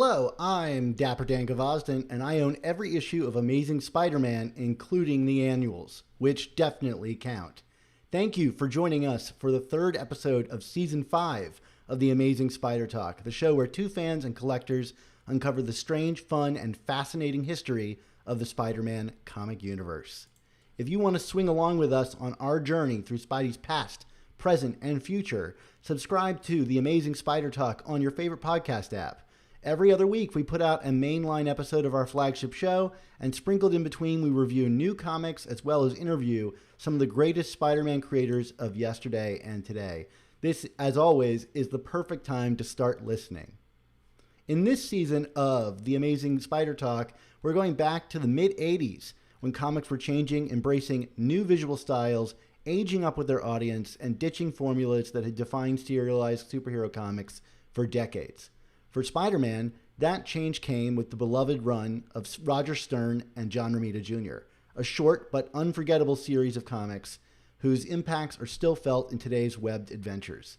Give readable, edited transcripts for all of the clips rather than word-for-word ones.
Hello, I'm Dapper Dan Gavosden, and I own every issue of Amazing Spider-Man, including the annuals, which definitely count. Thank you for joining us for the third episode of Season 5 of the Amazing Spider Talk, the show where two fans and collectors uncover the strange, fun, and fascinating history of the Spider-Man comic universe. If you want to swing along with us on our journey through Spidey's past, present, and future, subscribe to the Amazing Spider Talk on your favorite podcast app. Every other week, we put out a mainline episode of our flagship show, and sprinkled in between, we review new comics as well as interview some of the greatest Spider-Man creators of yesterday and today. This, as always, is the perfect time to start listening. In this season of the Amazing Spider Talk, we're going back to the mid-'80s, when comics were changing, embracing new visual styles, aging up with their audience, and ditching formulas that had defined serialized superhero comics for decades. For Spider-Man, that change came with the beloved run of Roger Stern and John Romita Jr., a short but unforgettable series of comics whose impacts are still felt in today's webbed adventures.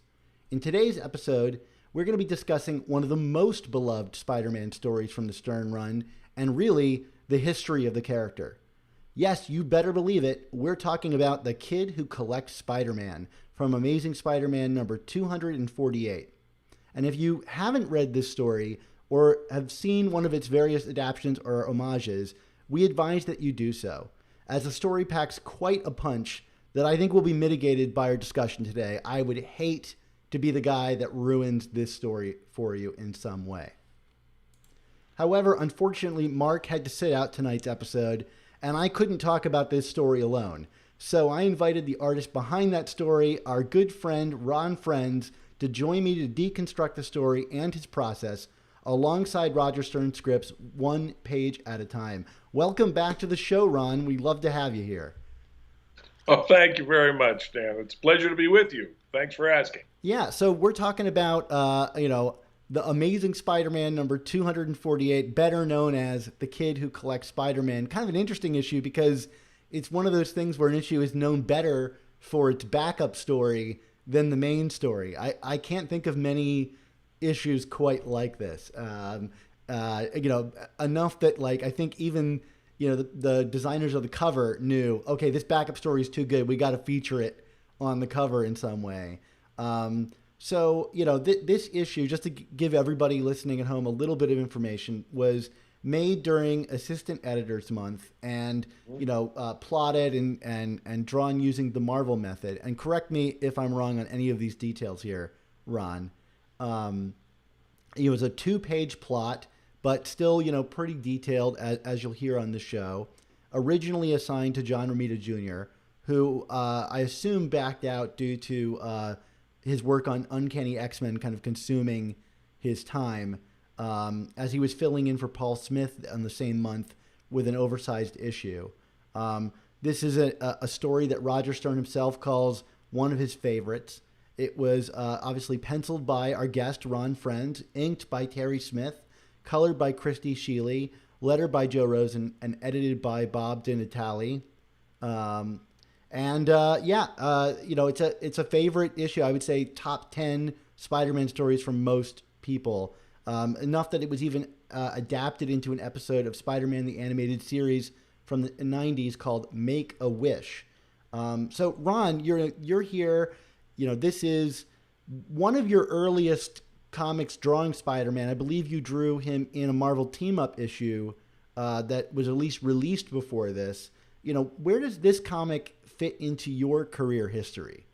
In today's episode, we're going to be discussing one of the most beloved Spider-Man stories from the Stern run, and really, the history of the character. Yes, you better believe it, we're talking about The Kid Who Collects Spider-Man from Amazing Spider-Man number 248. And if you haven't read this story or have seen one of its various adaptations or homages, we advise that you do so, as the story packs quite a punch that I think will be mitigated by our discussion today. I would hate to be the guy that ruins this story for you in some way. However, unfortunately, Mark had to sit out tonight's episode, and I couldn't talk about this story alone. So I invited the artist behind that story, our good friend Ron Frenz, to join me to deconstruct the story and his process alongside Roger Stern's scripts, one page at a time. Welcome back to the show, Ron. We love to have you here. Oh, thank you very much, Dan. It's a pleasure to be with you. Thanks for asking. Yeah, so we're talking about, the Amazing Spider-Man number 248, better known as The Kid Who Collects Spider-Man. Kind of an interesting issue because it's one of those things where an issue is known better for its backup story than the main story. I can't think of many issues quite like this. Enough that, like, I think even, the designers of the cover knew, okay, this backup story is too good. We got to feature it on the cover in some way. This issue, just to give everybody listening at home a little bit of information, was made during Assistant Editors Month and, plotted and drawn using the Marvel method. And correct me if I'm wrong on any of these details here, Ron. It was a 2-page plot, but still, pretty detailed, as you'll hear on the show. Originally assigned to John Romita Jr., who I assume backed out due to his work on Uncanny X-Men kind of consuming his time, as he was filling in for Paul Smith on the same month with an oversized issue. This is a story that Roger Stern himself calls one of his favorites. It was obviously penciled by our guest, Ron Frenz, inked by Terry Smith, colored by Christy Shealy, lettered by Joe Rosen, and edited by Bob DiNatale. It's a favorite issue. I would say top 10 Spider-Man stories from most people. Enough that it was even adapted into an episode of Spider-Man the Animated Series from the 90s called Make a Wish. So Ron, you're here. This is one of your earliest comics drawing Spider-Man. I believe you drew him in a Marvel Team-Up issue that was at least released before this. Where does this comic fit into your career history?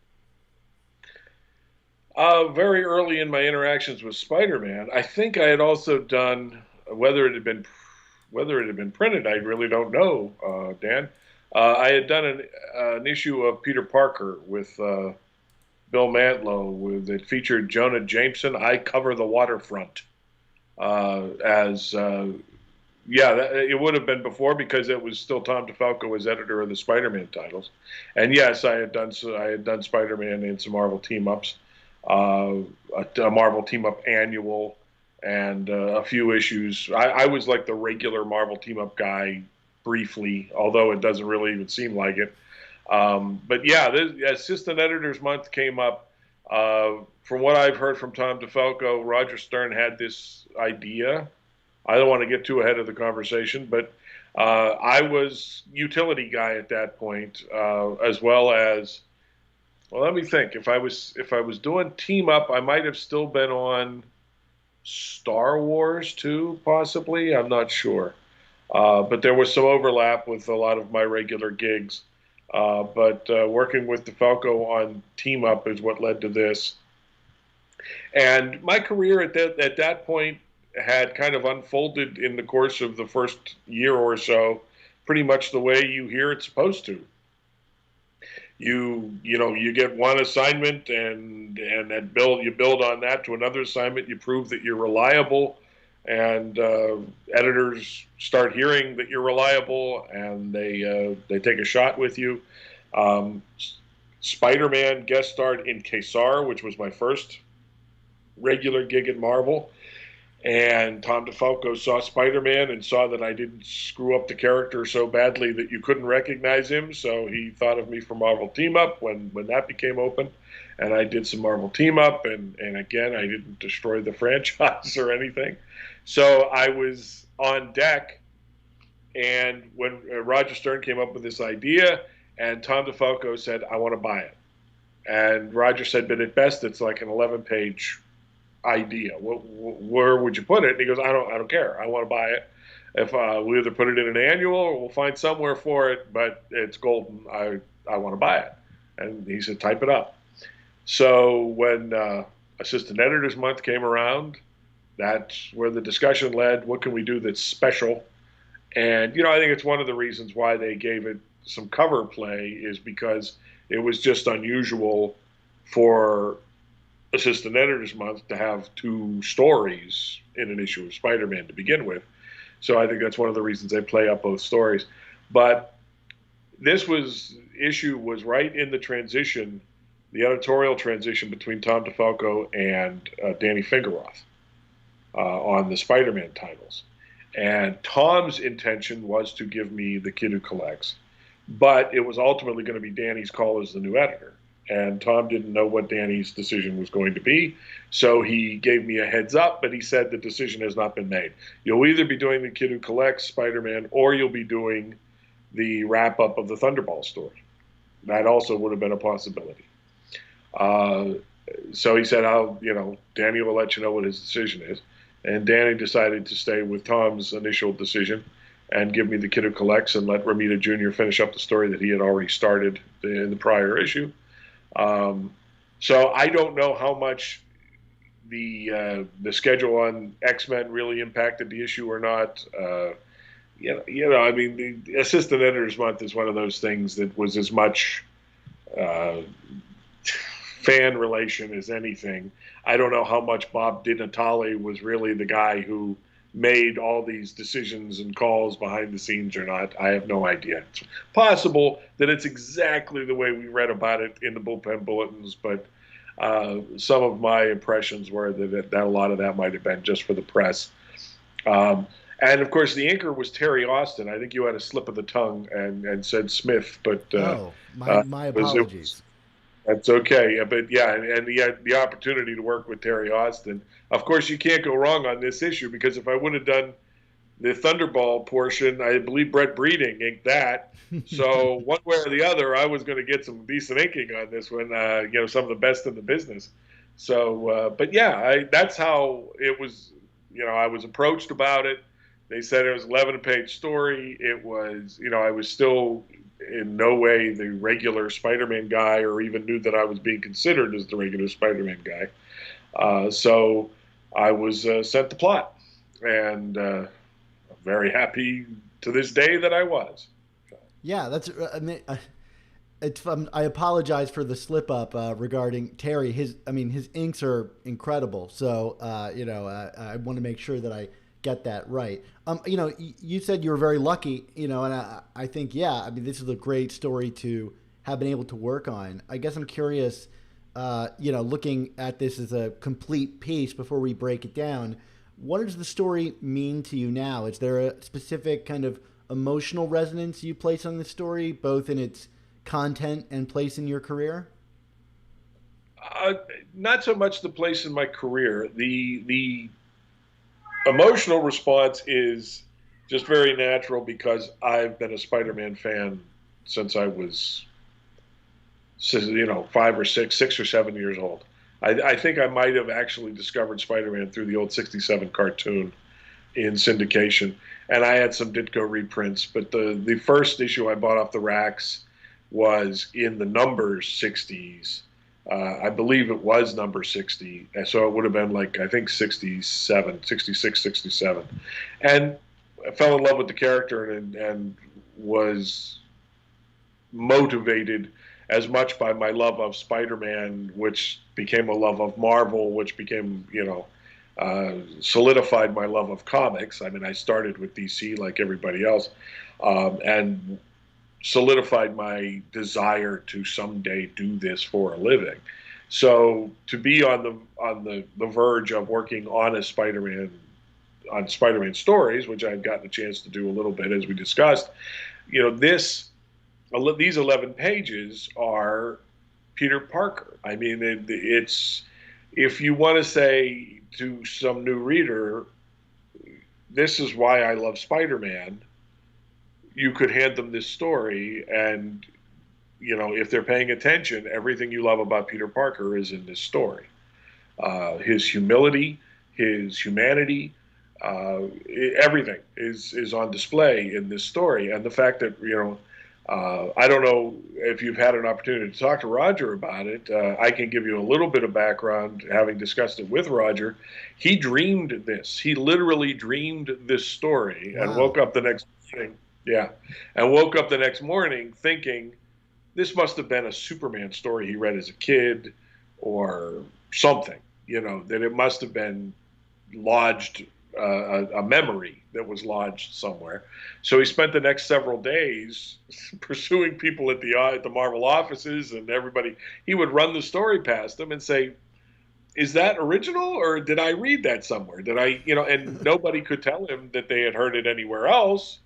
Very early in my interactions with Spider-Man, I think I had also done, whether it had been printed, I really don't know, Dan. I had done an issue of Peter Parker with Bill Mantlo that featured Jonah Jameson. I Cover the Waterfront it would have been before because it was still Tom DeFalco as editor of the Spider-Man titles. And yes, I had done Spider-Man in some Marvel team-ups, a Marvel team-up annual, and a few issues. I was like the regular Marvel team-up guy briefly, although it doesn't really even seem like it. The Assistant Editors Month came up. From what I've heard from Tom DeFalco, Roger Stern had this idea I don't want to get too ahead of the conversation, but I was utility guy at that point, as well as, well, let me think. If I was doing team up, I might have still been on Star Wars too, possibly. I'm not sure. But there was some overlap with a lot of my regular gigs. But working with DeFalco on Team Up is what led to this. And my career at that point had kind of unfolded in the course of the first year or so, pretty much the way you hear it's supposed to. You get one assignment, and that you build on that to another assignment. You prove that you're reliable, and editors start hearing that you're reliable, and they take a shot with you. um, Spider-Man guest starred in Kesar, which was my first regular gig at Marvel. And Tom DeFalco saw Spider-Man and saw that I didn't screw up the character so badly that you couldn't recognize him. So he thought of me for Marvel Team Up when that became open. And I did some Marvel Team Up. And again, I didn't destroy the franchise or anything. So I was on deck. And when Roger Stern came up with this idea, and Tom DeFalco said, I want to buy it. And Roger said, but at best, it's like an 11-page idea. Where would you put it? And he goes, I don't care. I want to buy it. If we either put it in an annual or we'll find somewhere for it, but it's golden. I want to buy it. And he said, type it up. So when Assistant Editors Month came around, that's where the discussion led. What can we do that's special? And, I think it's one of the reasons why they gave it some cover play is because it was just unusual for Assistant Editors Month to have two stories in an issue of Spider-Man to begin with. So I think that's one of the reasons they play up both stories. But this issue was right in the transition, the editorial transition between Tom DeFalco and Danny Fingeroth on the Spider-Man titles. And Tom's intention was to give me The Kid Who Collects, but it was ultimately going to be Danny's call as the new editor. And Tom didn't know what Danny's decision was going to be, so he gave me a heads up, but he said the decision has not been made. You'll either be doing The Kid Who Collects Spider-Man, or you'll be doing the wrap-up of the Thunderball story. That also would have been a possibility. So he said, Danny will let you know what his decision is. And Danny decided to stay with Tom's initial decision and give me The Kid Who Collects and let Romita Jr. finish up the story that he had already started in the prior issue. So I don't know how much the schedule on X-Men really impacted the issue or not. The Assistant Editors Month is one of those things that was as much fan relation as anything. I don't know how much Bob DiNatale was really the guy who made all these decisions and calls behind the scenes or not. I have no idea. It's possible that it's exactly the way we read about it in the bullpen bulletins, but some of my impressions were that a lot of that might have been just for the press. And of course, the inker was Terry Austin. I think you had a slip of the tongue and said Smith, but my apologies. That's okay. But yeah, and the opportunity to work with Terry Austin. Of course, you can't go wrong on this issue, because if I would have done the Thunderball portion, I believe Brett Breeding inked that. So one way or the other, I was going to get some decent inking on this one, some of the best in the business. So, but yeah, that's how it was. I was approached about it. They said it was an 11-page story. It was, I was still in no way the regular Spider-Man guy, or even knew that I was being considered as the regular Spider-Man guy. So I was sent the plot, and I'm very happy to this day that I was. Yeah, that's. I apologize for the slip up regarding Terry. His inks are incredible. So I want to make sure that I get that right. You said you were very lucky, and I think, this is a great story to have been able to work on. I guess I'm curious, looking at this as a complete piece before we break it down, what does the story mean to you now? Is there a specific kind of emotional resonance you place on the story, both in its content and place in your career? Not so much the place in my career. The Emotional response is just very natural because I've been a Spider-Man fan since I was, 6 or 7 years old. I think I might have actually discovered Spider-Man through the old '67 cartoon in syndication, and I had some Ditko reprints. But the first issue I bought off the racks was in the number 60s. I believe it was number 60, so it would have been like, I think, 67, 66, 67. And I fell in love with the character and was motivated as much by my love of Spider-Man, which became a love of Marvel, which became, solidified my love of comics. I mean, I started with DC like everybody else, and solidified my desire to someday do this for a living. So to be on the verge of working on Spider-Man stories, which I've gotten a chance to do a little bit as we discussed, these 11 pages are Peter Parker. I mean, it's, if you want to say to some new reader, this is why I love Spider-Man, you could hand them this story, and if they're paying attention, everything you love about Peter Parker is in this story. His humility, his humanity, everything is on display in this story. And the fact that I don't know if you've had an opportunity to talk to Roger about it. I can give you a little bit of background, having discussed it with Roger. He dreamed this. He literally dreamed this story. Wow. And woke up the next morning. Yeah, and woke up the next morning thinking this must have been a Superman story he read as a kid or something, that it must have been lodged, a memory that was lodged somewhere. So he spent the next several days pursuing people at the Marvel offices and everybody. He would run the story past them and say, is that original, or did I read that somewhere? Did I, and nobody could tell him that they had heard it anywhere else.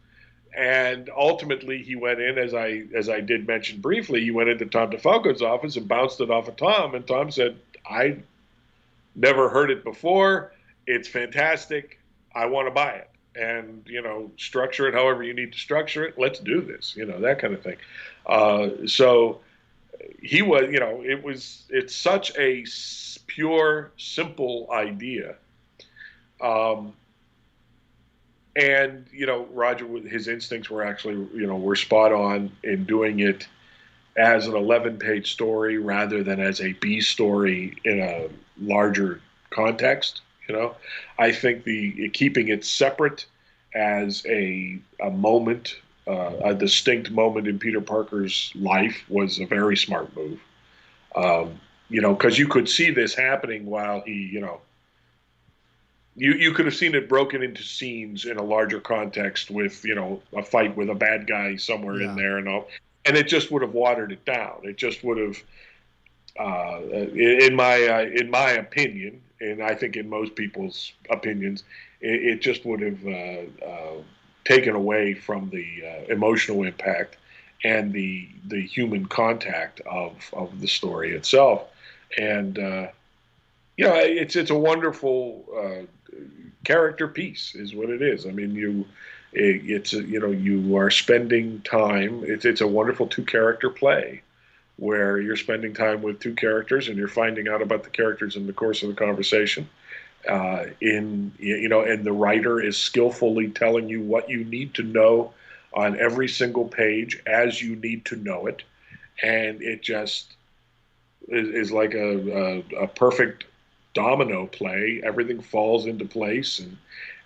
And ultimately, he went in, as I did mention briefly, he went into Tom DeFalco's office and bounced it off of Tom. And Tom said, I never heard it before. It's fantastic. I want to buy it. And, structure it however you need to structure it. Let's do this, that kind of thing. So he was, it's such a pure, simple idea. And, Roger, his instincts were actually, were spot on in doing it as an 11-page story rather than as a B story in a larger context. I think keeping it separate as a moment, a distinct moment in Peter Parker's life was a very smart move. Because you could see this happening while he, You could have seen it broken into scenes in a larger context with, a fight with a bad guy somewhere in there and all. And it just would have watered it down. It just would have, in my opinion, and I think in most people's opinions, it just would have taken away from the emotional impact and the human contact of the story itself. And, it's a wonderful character piece is what it is. I mean, you are spending time. It's a wonderful 2-character play where you're spending time with 2 characters and you're finding out about the characters in the course of the conversation. And the writer is skillfully telling you what you need to know on every single page as you need to know it, and it just is like a perfect domino play. Everything falls into place,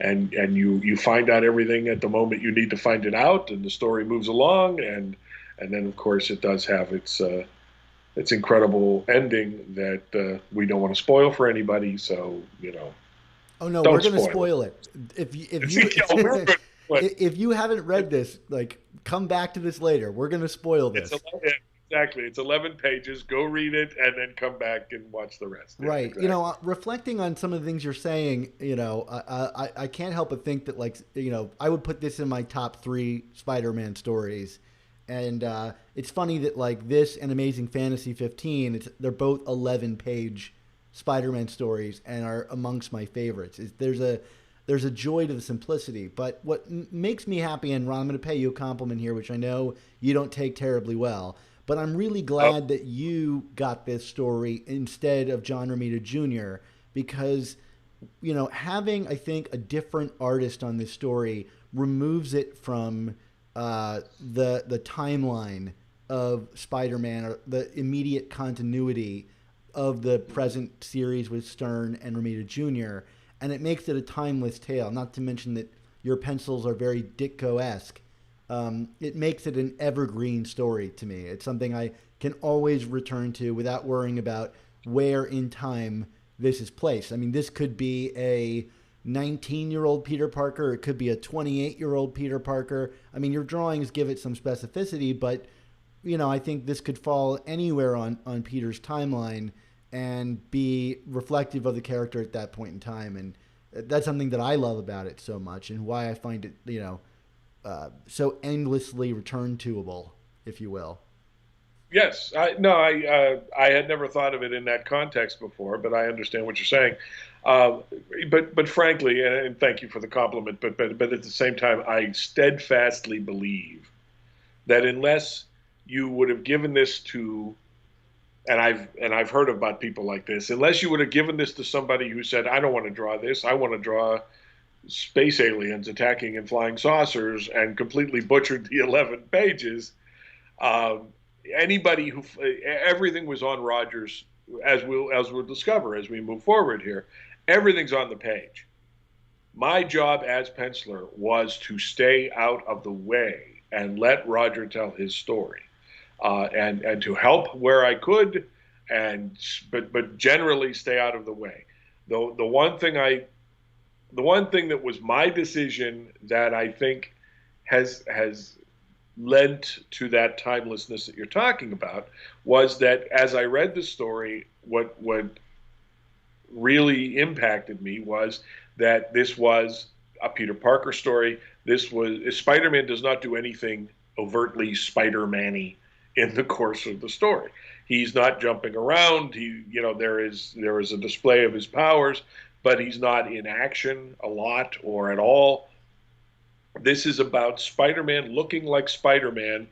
and you find out everything at the moment you need to find it out, and the story moves along, and then of course it does have its incredible ending that we don't want to spoil for anybody. So Oh no, we're going to spoil it. If you haven't read this, come back to this later. We're going to spoil this. Exactly. It's 11 pages. Go read it and then come back and watch the rest. Right. Exactly. Reflecting on some of the things you're saying, I can't help but think that I would put this in my top 3 Spider-Man stories. And it's funny that this and Amazing Fantasy 15, they're both 11-page Spider-Man stories and are amongst my favorites. There's there's a joy to the simplicity. But what makes me happy, and Ron, I'm going to pay you a compliment here, which I know you don't take terribly well, but I'm really glad that you got this story instead of John Romita Jr. because, having, I think, a different artist on this story removes it from the timeline of Spider-Man, or the immediate continuity of the present series with Stern and Romita Jr., and it makes it a timeless tale, not to mention that your pencils are very Ditko-esque. It makes it an evergreen story to me. It's something I can always return to without worrying about where in time this is placed. I mean, this could be a 19-year-old Peter Parker. It could be a 28-year-old Peter Parker. I mean, your drawings give it some specificity, but, I think this could fall anywhere on Peter's timeline and be reflective of the character at that point in time. And that's something that I love about it so much, and why I find it, so endlessly return-toable, if you will. Yes, I had never thought of it in that context before, but I understand what you're saying. But frankly, and thank you for the compliment, but at the same time, I steadfastly believe that unless you would have given this to, and I've heard about people like this, unless you would have given this to somebody who said, I don't want to draw this, I want to draw space aliens attacking and flying saucers, and completely butchered the 11 pages. Anybody who, everything was on Rogers, as we'll discover as we move forward here. Everything's on the page. My job as penciler was to stay out of the way and let Roger tell his story, and to help where I could, but generally stay out of the way. The one thing that was my decision that I think has lent to that timelessness that you're talking about was that as I read the story, what really impacted me was that this was a Peter Parker story. Spider-Man does not do anything overtly Spider-Man-y in the course of the story. He's not jumping around. There is a display of his powers, but he's not in action a lot or at all. This is about Spider-Man looking like Spider-Man,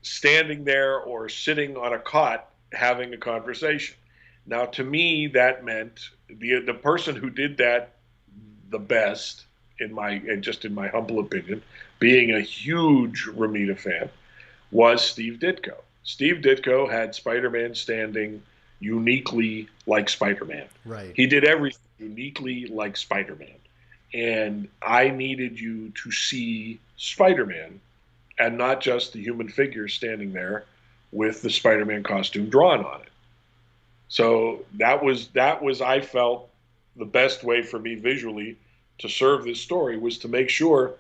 standing there or sitting on a cot having a conversation. Now, to me, that meant the person who did that the best, in my humble opinion, being a huge Romita fan, was Steve Ditko. Steve Ditko had Spider-Man standing uniquely like Spider-Man. Right. He did everything uniquely like Spider-Man. And I needed you to see Spider-Man and not just the human figure standing there with the Spider-Man costume drawn on it. So that was, I felt, the best way for me visually to serve this story was to make sure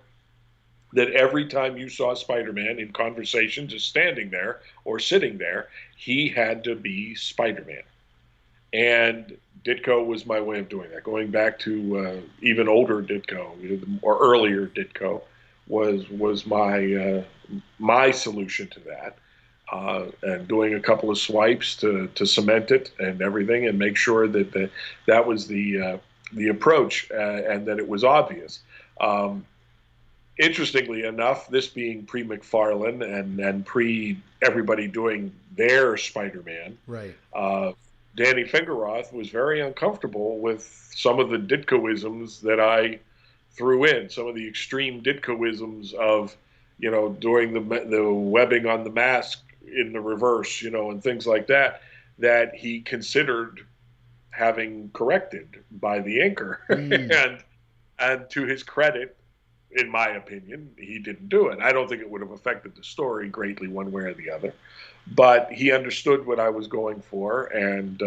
that every time you saw Spider-Man in conversation, just standing there or sitting there, he had to be Spider-Man. And Ditko was my way of doing that. Going back to even older Ditko, or earlier Ditko, was my solution to that. And doing a couple of swipes to cement it and everything, and make sure that that was the approach, and that it was obvious. Interestingly enough, this being pre-McFarlane and pre everybody doing their Spider-Man, right? Danny Fingeroth was very uncomfortable with some of the Ditkoisms that I threw in, some of the extreme Ditkoisms of, doing the webbing on the mask in the reverse, and things like that, that he considered having corrected by the inker. And to his credit, in my opinion, he didn't do it. I don't think it would have affected the story greatly one way or the other, but he understood what I was going for and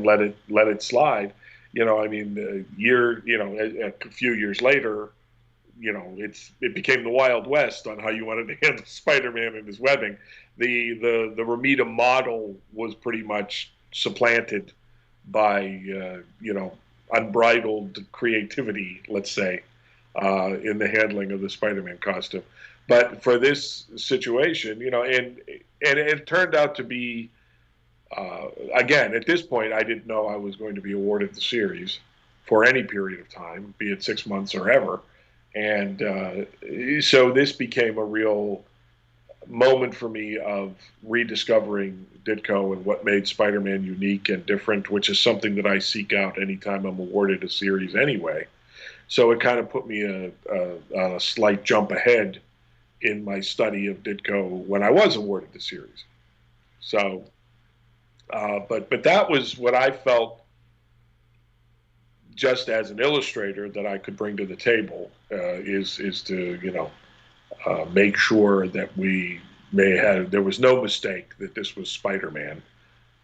let it slide. A few years later, it became the Wild West on how you wanted to handle Spider-Man and his webbing. The Romita model was pretty much supplanted by unbridled creativity, let's say, in the handling of the Spider-Man costume. But for this situation, and it turned out to be, again, at this point, I didn't know I was going to be awarded the series. for any period of time, be it 6 months or ever. And so this became a real moment for me of rediscovering Ditko and what made Spider-Man unique and different, which is something that I seek out anytime I'm awarded a series anyway. So it kind of put me on a slight jump ahead in my study of Ditko when I was awarded the series. So, but that was what I felt just as an illustrator that I could bring to the table, is to make sure that there was no mistake that this was Spider-Man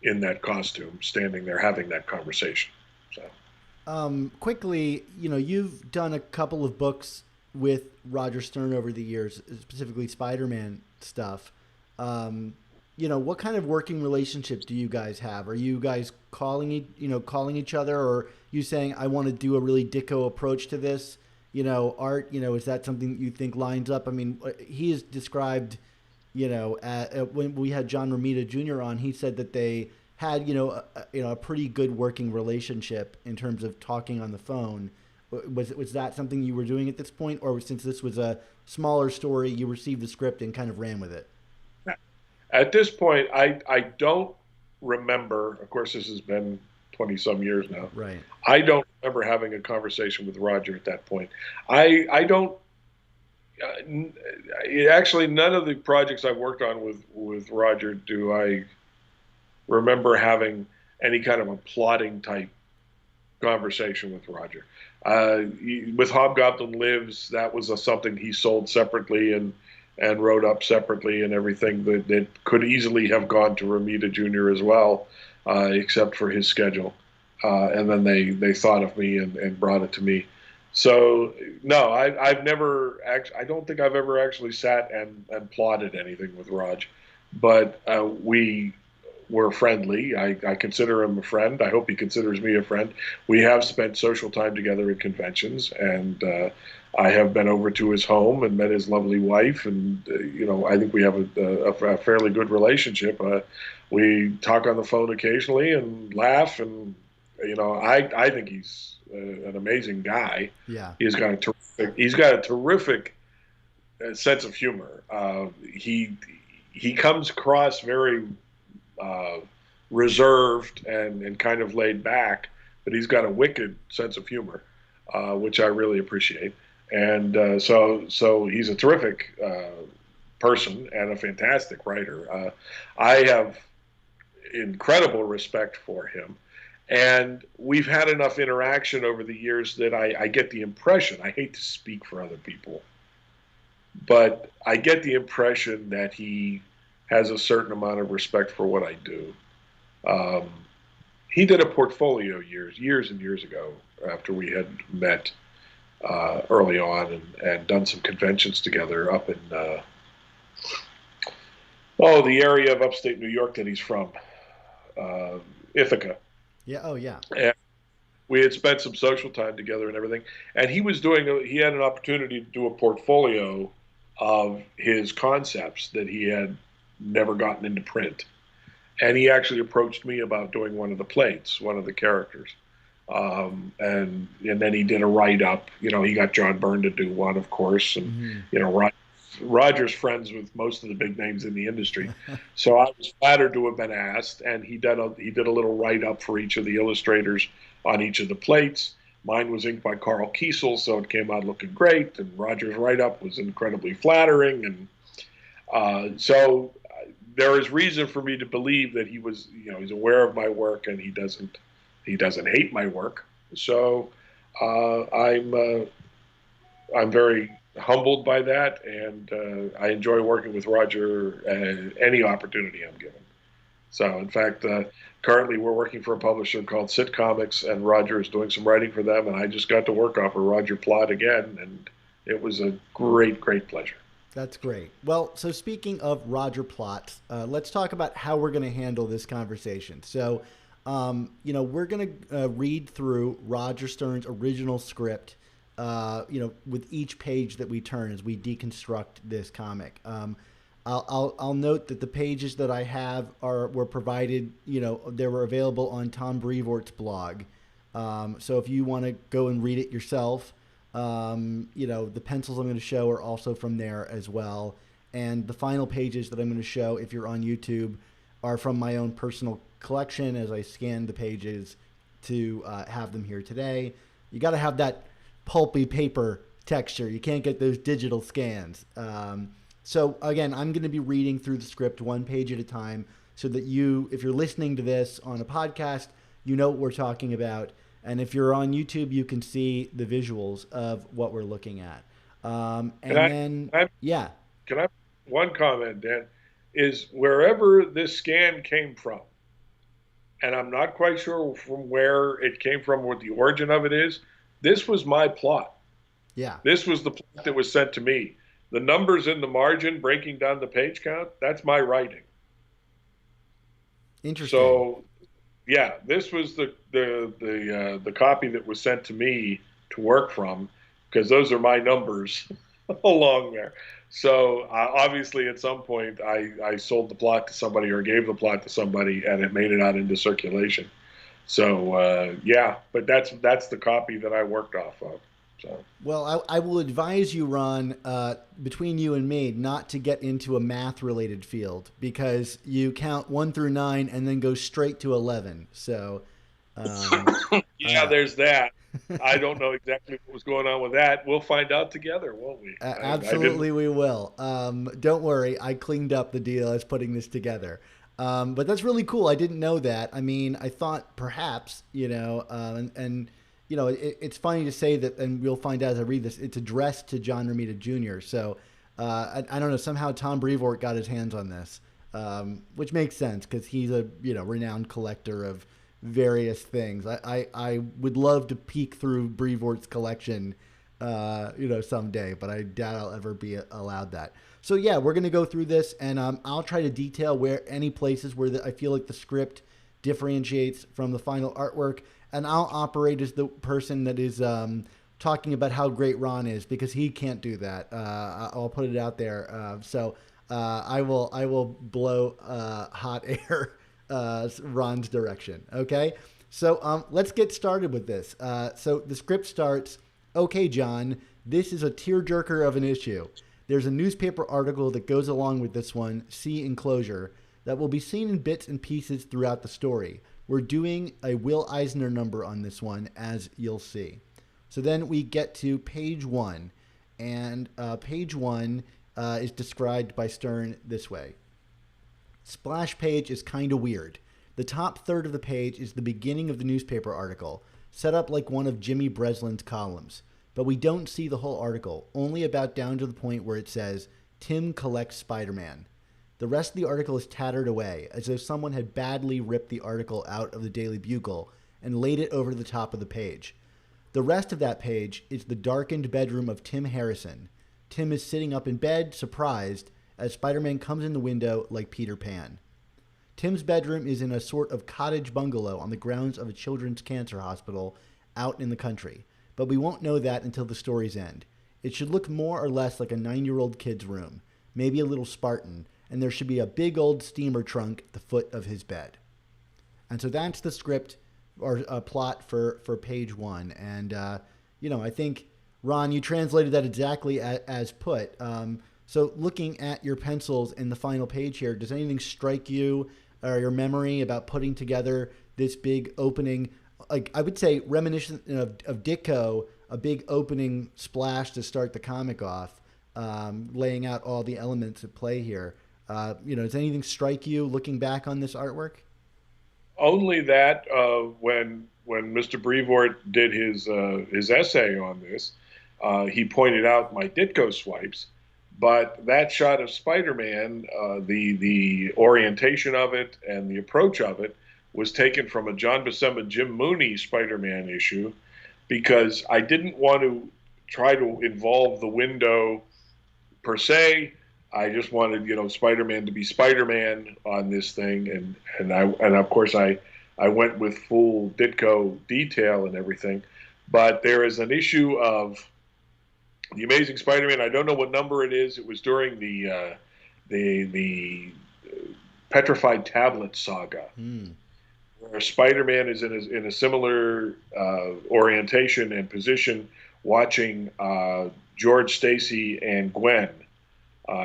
in that costume, standing there having that conversation. So, quickly, you've done a couple of books with Roger Stern over the years, specifically Spider-Man stuff. What kind of working relationship do you guys have? Are you guys calling each other, or you saying, I want to do a really Ditko approach to this? Art, is that something you think lines up? I mean, he has described, when we had John Romita Jr. on, he said that they had, a pretty good working relationship in terms of talking on the phone. Was that something you were doing at this point, or since this was a smaller story, you received the script and kind of ran with it? At this point, I don't remember. Of course, this has been 20-some years now. Right. I don't remember having a conversation with Roger at that point. I don't. Actually, none of the projects I've worked on with Roger do I remember having any kind of a plotting type conversation with Roger. With Hobgoblin Lives, that was something he sold separately and wrote up separately and everything that could easily have gone to Romita Jr. as well, except for his schedule. And then they thought of me and brought it to me. So no, I've never I don't think I've ever actually sat and plotted anything with Raj, but we were friendly. I consider him a friend. I hope he considers me a friend. We have spent social time together at conventions, and I have been over to his home and met his lovely wife, and I think we have a fairly good relationship. We talk on the phone occasionally and laugh, and I think he's an amazing guy. Yeah, he's got a terrific sense of humor. He comes across very reserved and kind of laid back, but he's got a wicked sense of humor, which I really appreciate. And so he's a terrific person and a fantastic writer. I have incredible respect for him. And we've had enough interaction over the years that I get the impression, I hate to speak for other people, but I get the impression that he has a certain amount of respect for what I do. He did a portfolio years and years ago after we had met early on and done some conventions together up in the area of upstate New York that he's from, Ithaca. Yeah. Oh, yeah. And we had spent some social time together and everything. And he had an opportunity to do a portfolio of his concepts that he had never gotten into print. And he actually approached me about doing one of the plates, one of the characters. And then he did a write-up. He got John Byrne to do one, of course. And, Roger's friends with most of the big names in the industry. So I was flattered to have been asked, and he did a little write-up for each of the illustrators on each of the plates. Mine was inked by Carl Kiesel, so it came out looking great, and Roger's write-up was incredibly flattering. And so there is reason for me to believe that he's aware of my work, and he doesn't hate my work. So I'm very humbled by that, and I enjoy working with Roger any opportunity I'm given. So, in fact, currently we're working for a publisher called Sit Comics, and Roger is doing some writing for them, and I just got to work off a Roger plot again, and it was a great pleasure. That's great. Well, so speaking of Roger plots, let's talk about how we're going to handle this conversation. So, we're going to read through Roger Stern's original script, with each page that we turn as we deconstruct this comic. I'll note that the pages that I have were provided, they were available on Tom Brevoort's blog. So if you want to go and read it yourself, the pencils I'm going to show are also from there as well. And the final pages that I'm going to show, if you're on YouTube, are from my own personal collection as I scanned the pages to have them here today. You got to have that pulpy paper texture. You can't get those digital scans. So again, I'm going to be reading through the script one page at a time so that you, if you're listening to this on a podcast, you know what we're talking about. And if you're on YouTube, you can see the visuals of what we're looking at. Can I one comment, Dan, is wherever this scan came from, and I'm not quite sure from where it came from, what the origin of it is, this was my plot. Yeah. This was the plot that was sent to me. The numbers in the margin breaking down the page count, that's my writing. Interesting. So, yeah, this was the copy that was sent to me to work from, because those are my numbers along there. So obviously at some point I sold the plot to somebody or gave the plot to somebody and it made it out into circulation. So but that's the copy that I worked off of. So. Well, I will advise you, Ron, between you and me, not to get into a math-related field because you count 1 through 9 and then go straight to 11. So, there's that. I don't know exactly what was going on with that. We'll find out together, won't we? Absolutely, we will. Don't worry, I cleaned up the deal as putting this together. But that's really cool. I didn't know that. I mean, I thought perhaps, it's funny to say that, and we'll find out as I read this, it's addressed to John Romita Jr. So I don't know, somehow Tom Brevoort got his hands on this, which makes sense because he's a renowned collector of various things. I would love to peek through Brevoort's collection, someday, but I doubt I'll ever be allowed that. So yeah, we're going to go through this and I'll try to detail where any places where I feel like the script differentiates from the final artwork. And I'll operate as the person that is talking about how great Ron is because he can't do that. I'll put it out there. So I will blow hot air Ron's direction. Okay. So let's get started with this. So the script starts. Okay, John, this is a tearjerker of an issue. There's a newspaper article that goes along with this one. See enclosure that will be seen in bits and pieces throughout the story. We're doing a Will Eisner number on this one, as you'll see. So then we get to page 1, and page 1 is described by Stern this way. Splash page is kind of weird. The top third of the page is the beginning of the newspaper article, set up like one of Jimmy Breslin's columns. But we don't see the whole article, only about down to the point where it says, Tim collects Spider-Man. The rest of the article is tattered away, as though someone had badly ripped the article out of the Daily Bugle and laid it over the top of the page. The rest of that page is the darkened bedroom of Tim Harrison. Tim is sitting up in bed, surprised, as Spider-Man comes in the window like Peter Pan. Tim's bedroom is in a sort of cottage bungalow on the grounds of a children's cancer hospital out in the country, but we won't know that until the story's end. It should look more or less like a 9-year-old kid's room, maybe a little Spartan, and there should be a big old steamer trunk at the foot of his bed. And so that's the script or plot for page 1. And, I think, Ron, you translated that exactly as put. So looking at your pencils in the final page here, does anything strike you or your memory about putting together this big opening, like I would say reminiscent of Ditko, a big opening splash to start the comic off, laying out all the elements at play here? Does anything strike you looking back on this artwork? Only that when Mr. Brevoort did his essay on this, he pointed out my Ditko swipes, but that shot of Spider-Man, the orientation of it and the approach of it was taken from a John Buscema, Jim Mooney Spider-Man issue, because I didn't want to try to involve the window per se. I just wanted, Spider-Man to be Spider-Man on this thing, and of course I went with full Ditko detail and everything. But there is an issue of the Amazing Spider-Man. I don't know what number it is. It was during the Petrified Tablet saga, where Spider-Man is in a similar orientation and position, watching George, Stacy, and Gwen.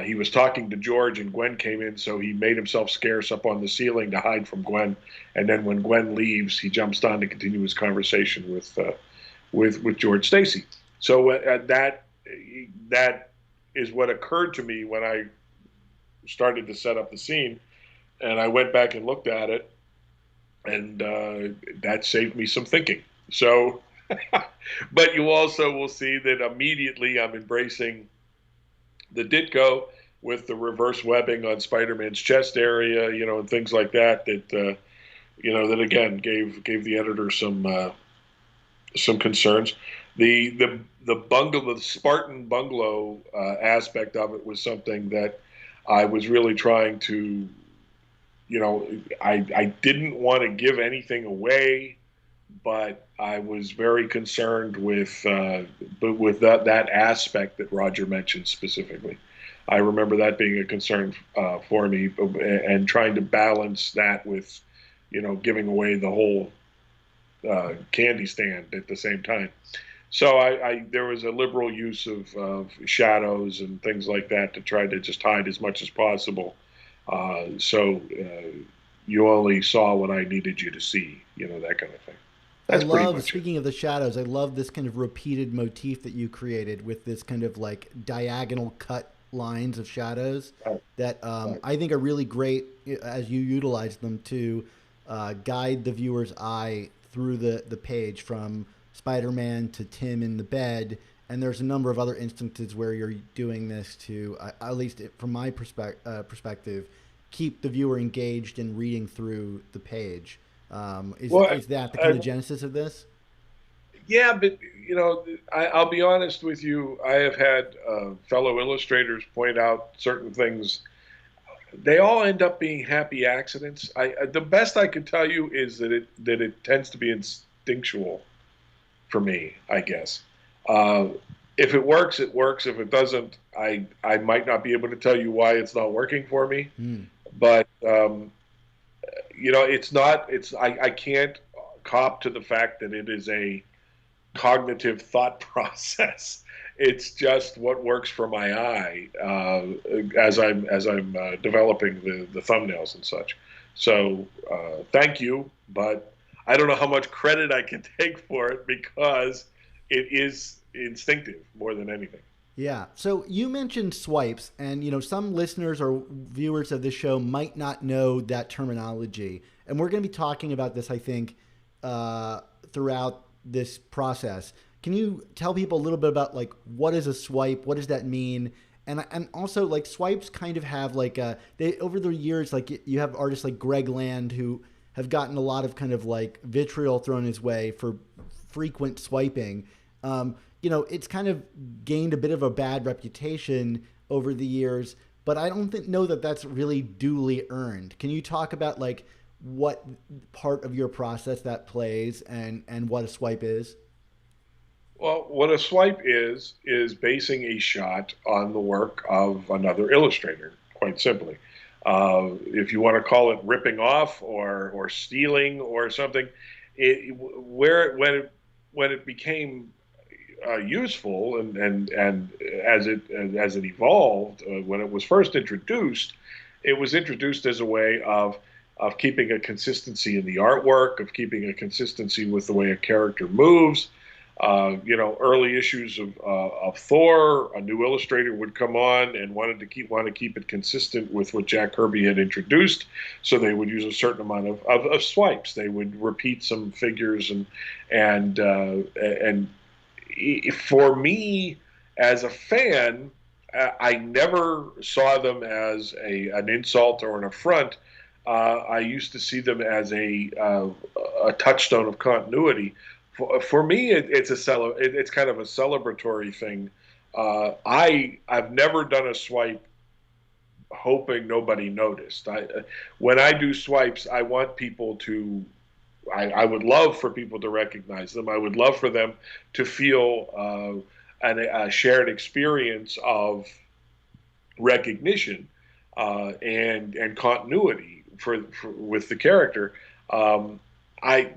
He was talking to George, and Gwen came in, so he made himself scarce up on the ceiling to hide from Gwen. And then when Gwen leaves, he jumps down to continue his conversation with George Stacy. So that is what occurred to me when I started to set up the scene, and I went back and looked at it, and that saved me some thinking. So, but you also will see that immediately I'm embracing the Ditko with the reverse webbing on Spider-Man's chest area, and things like that. That again gave the editor some concerns. The bungalow, the Spartan bungalow aspect of it was something that I was really trying to, I didn't want to give anything away, but I was very concerned with that aspect that Roger mentioned specifically. I remember that being a concern for me, and trying to balance that with, giving away the whole candy stand at the same time. So there was a liberal use of shadows and things like that to try to just hide as much as possible. So you only saw what I needed you to see, that kind of thing. That's pretty much speaking of the shadows, I love this kind of repeated motif that you created with this kind of like diagonal cut lines of shadows that I think are really great as you utilize them to guide the viewer's eye through the page from Spider-Man to Tim in the bed. And there's a number of other instances where you're doing this to, at least from my perspective, keep the viewer engaged in reading through the page. Is that the kind of genesis of this? Yeah, but I'll be honest with you. I have had fellow illustrators point out certain things. They all end up being happy accidents. The best I can tell you is that it tends to be instinctual for me, I guess. If it works, it works. If it doesn't, I might not be able to tell you why it's not working for me. But it's not. I can't cop to the fact that it is a cognitive thought process. It's just what works for my eye as I'm developing the thumbnails and such. So thank you, but I don't know how much credit I can take for it because it is instinctive more than anything. Yeah. So you mentioned swipes, and some listeners or viewers of this show might not know that terminology, and we're going to be talking about this, I think, throughout this process. Can you tell people a little bit about like what is a swipe? What does that mean? And also like swipes kind of have like they over the years, like you have artists like Greg Land who have gotten a lot of kind of like vitriol thrown his way for frequent swiping. It's kind of gained a bit of a bad reputation over the years, but I don't know that that's really duly earned. Can you talk about like what part of your process that plays and what a swipe is? Well, what a swipe is basing a shot on the work of another illustrator, quite simply. If you want to call it ripping off or stealing or something, when it became useful and as it evolved, when it was first introduced, it was introduced as a way of keeping a consistency in the artwork, of keeping a consistency with the way a character moves. Early issues of Thor, a new illustrator would come on and want to keep it consistent with what Jack Kirby had introduced. So they would use a certain amount of swipes. They would repeat some figures and for me as a fan, I never saw them as an insult or an affront. I used to see them as a touchstone of continuity. For me, it's kind of a celebratory thing. I've never done a swipe hoping nobody noticed. When I do swipes, I want people to. I would love for people to recognize them. I would love for them to feel a shared experience of recognition and continuity with the character.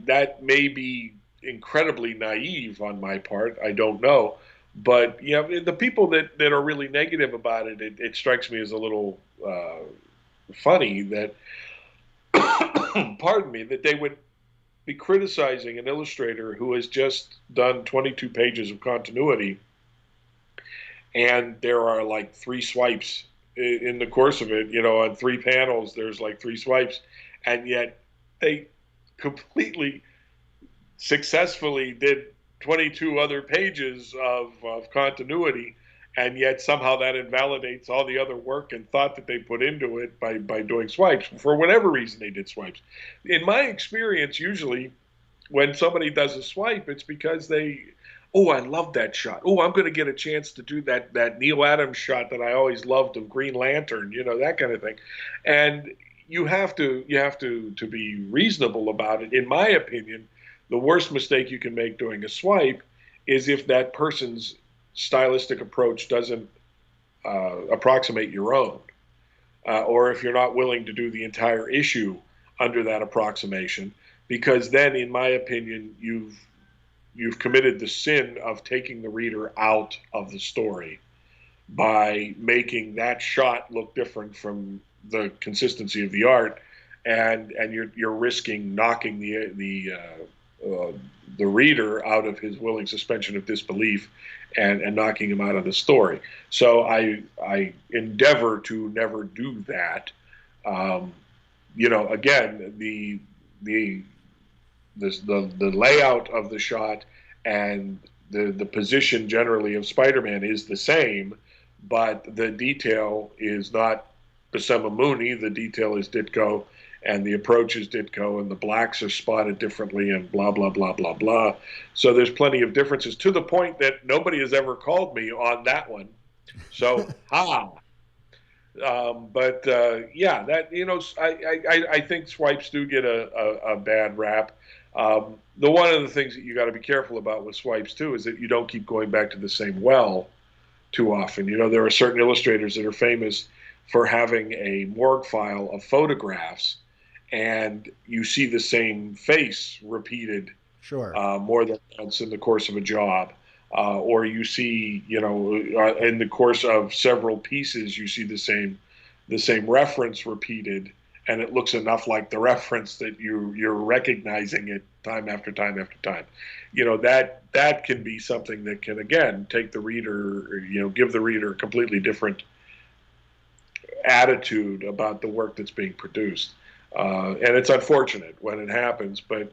that may be incredibly naive on my part. I don't know. But the people that are really negative about it, it strikes me as a little funny that, pardon me, that they would be criticizing an illustrator who has just done 22 pages of continuity, and there are like three swipes in the course of it. On three panels, there's like three swipes, and yet they completely successfully did 22 other pages of continuity, and yet somehow that invalidates all the other work and thought that they put into it by doing swipes. For whatever reason, they did swipes. In my experience, usually when somebody does a swipe, it's because oh, I love that shot. Oh, I'm going to get a chance to do that Neil Adams shot that I always loved of Green Lantern, that kind of thing. And you have to be reasonable about it. In my opinion, the worst mistake you can make doing a swipe is if that person's stylistic approach doesn't approximate your own, or if you're not willing to do the entire issue under that approximation, because then, in my opinion, you've committed the sin of taking the reader out of the story by making that shot look different from the consistency of the art, and you're risking knocking the reader out of his willing suspension of disbelief and knocking him out of the story. So I endeavor to never do that. Again, the layout of the shot and the position generally of Spider-Man is the same, but the detail is not Buscema Mooney. The detail is Ditko, and the approach is Ditko, and the blacks are spotted differently, and blah, blah, blah, blah, blah. So there's plenty of differences, to the point that nobody has ever called me on that one. So, I think swipes do get a bad rap. The one of the things that you got to be careful about with swipes too is that you don't keep going back to the same well too often. There are certain illustrators that are famous for having a morgue file of photographs, and you see the same face repeated more than once in the course of a job. Or you see, in the course of several pieces, you see the same reference repeated, and it looks enough like the reference that you're recognizing it time after time after time. That can be something that can, again, take the reader, give the reader a completely different attitude about the work that's being produced. And it's unfortunate when it happens, but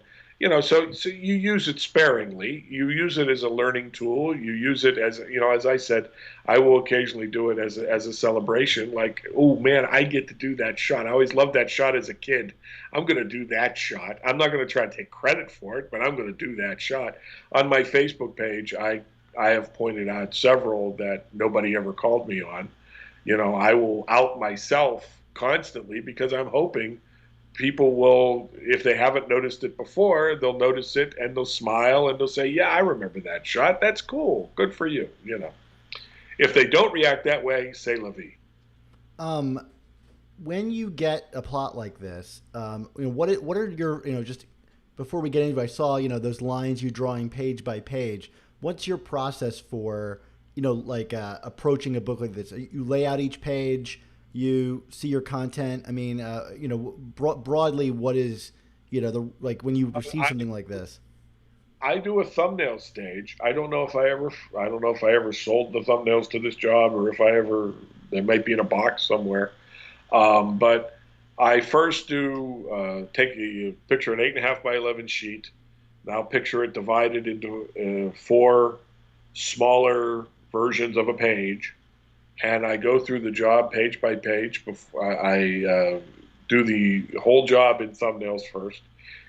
so you use it sparingly. You use it as a learning tool. You use it as, as I said, I will occasionally do it as a celebration. Like, oh man, I get to do that shot. I always loved that shot as a kid. I'm going to do that shot. I'm not going to try to take credit for it, but I'm going to do that shot. On my Facebook page, I have pointed out several that nobody ever called me on. I will out myself constantly because I'm hoping people will, if they haven't noticed it before, they'll notice it and they'll smile and they'll say, yeah, I remember that shot. That's cool. Good for you. If they don't react that way, say la vie. When you get a plot like this, what are your, just before we get into it, I saw, those lines you drawing page by page. What's your process for, approaching a book like this? You lay out each page, you see your content. I mean, broadly, what is, when you receive something like this? I do a thumbnail stage. I don't know if I ever sold the thumbnails to this job, or if they might be in a box somewhere. But I first do picture an 8.5 by 11 sheet. Now picture it divided into 4 smaller versions of a page. And I go through the job page by page. I do the whole job in thumbnails first,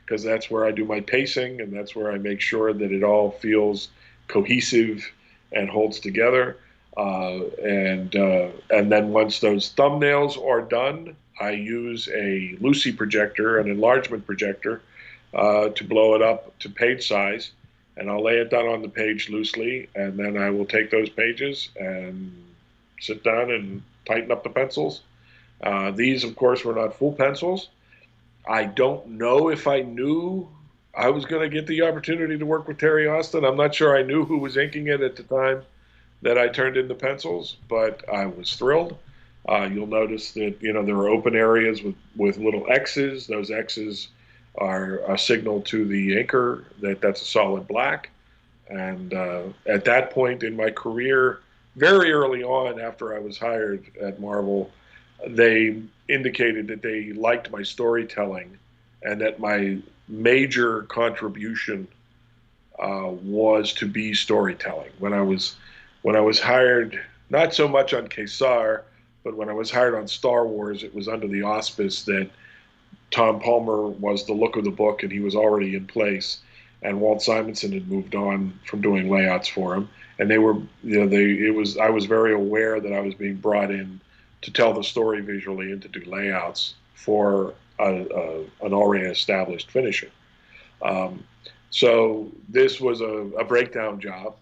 because that's where I do my pacing, and that's where I make sure that it all feels cohesive and holds together. And then once those thumbnails are done, I use a Lucy projector, an enlargement projector, to blow it up to page size. And I'll lay it down on the page loosely, and then I will take those pages and sit down and tighten up the pencils. These, of course, were not full pencils. I don't know if I knew I was going to get the opportunity to work with Terry Austin. I'm not sure I knew who was inking it at the time that I turned in the pencils, but I was thrilled. You'll notice that there are open areas with little X's. Those X's are a signal to the inker that that's a solid black. And at that point in my career, very early on after I was hired at Marvel, they indicated that they liked my storytelling and that my major contribution was to be storytelling. When I was hired, not so much on Kesar, but when I was hired on Star Wars, it was under the auspice that Tom Palmer was the look of the book, and he was already in place. And Walt Simonson had moved on from doing layouts for him, and they were, I was very aware that I was being brought in to tell the story visually and to do layouts for an already established finisher. So this was a breakdown job.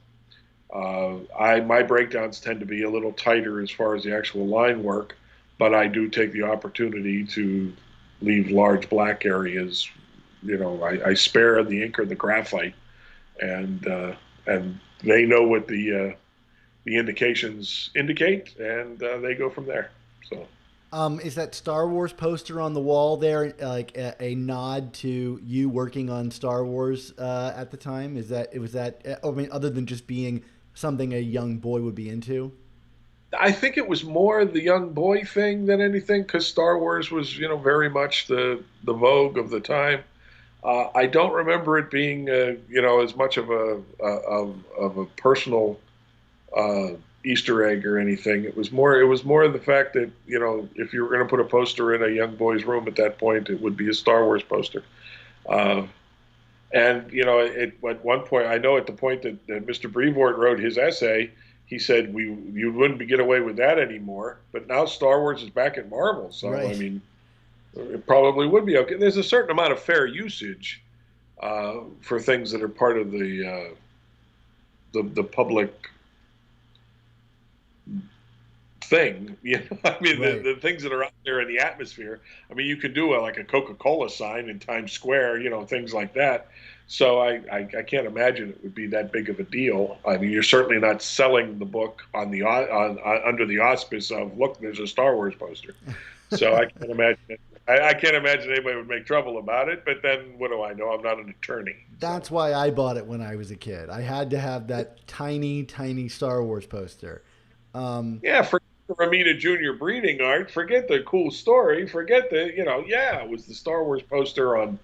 My breakdowns tend to be a little tighter as far as the actual line work, but I do take the opportunity to leave large black areas. I spare the inker the graphite, and they know what the indications indicate, and they go from there. So. Is that Star Wars poster on the wall there like a nod to you working on Star Wars at the time? Was that? I mean, other than just being something a young boy would be into? I think it was more the young boy thing than anything, because Star Wars was, very much the vogue of the time. I don't remember it being, as much of a personal Easter egg or anything. It was more the fact that if you were going to put a poster in a young boy's room at that point, it would be a Star Wars poster. And at one point, I know at the point that Mr. Brevoort wrote his essay, he said you wouldn't get away with that anymore. But now Star Wars is back at Marvel, so right. I mean, it probably would be okay. There's a certain amount of fair usage for things that are part of the public thing. I mean, right. the things that are out there in the atmosphere. I mean, you could do like a Coca-Cola sign in Times Square, things like that. So I can't imagine it would be that big of a deal. I mean, you're certainly not selling the book on under the auspice of, look, there's a Star Wars poster. So I can't imagine it. I can't imagine anybody would make trouble about it, but then what do I know? I'm not an attorney. That's why I bought it when I was a kid. I had to have that tiny, tiny Star Wars poster. Yeah, forget the Romita Jr. breeding art. Forget the cool story. Forget it was the Star Wars poster on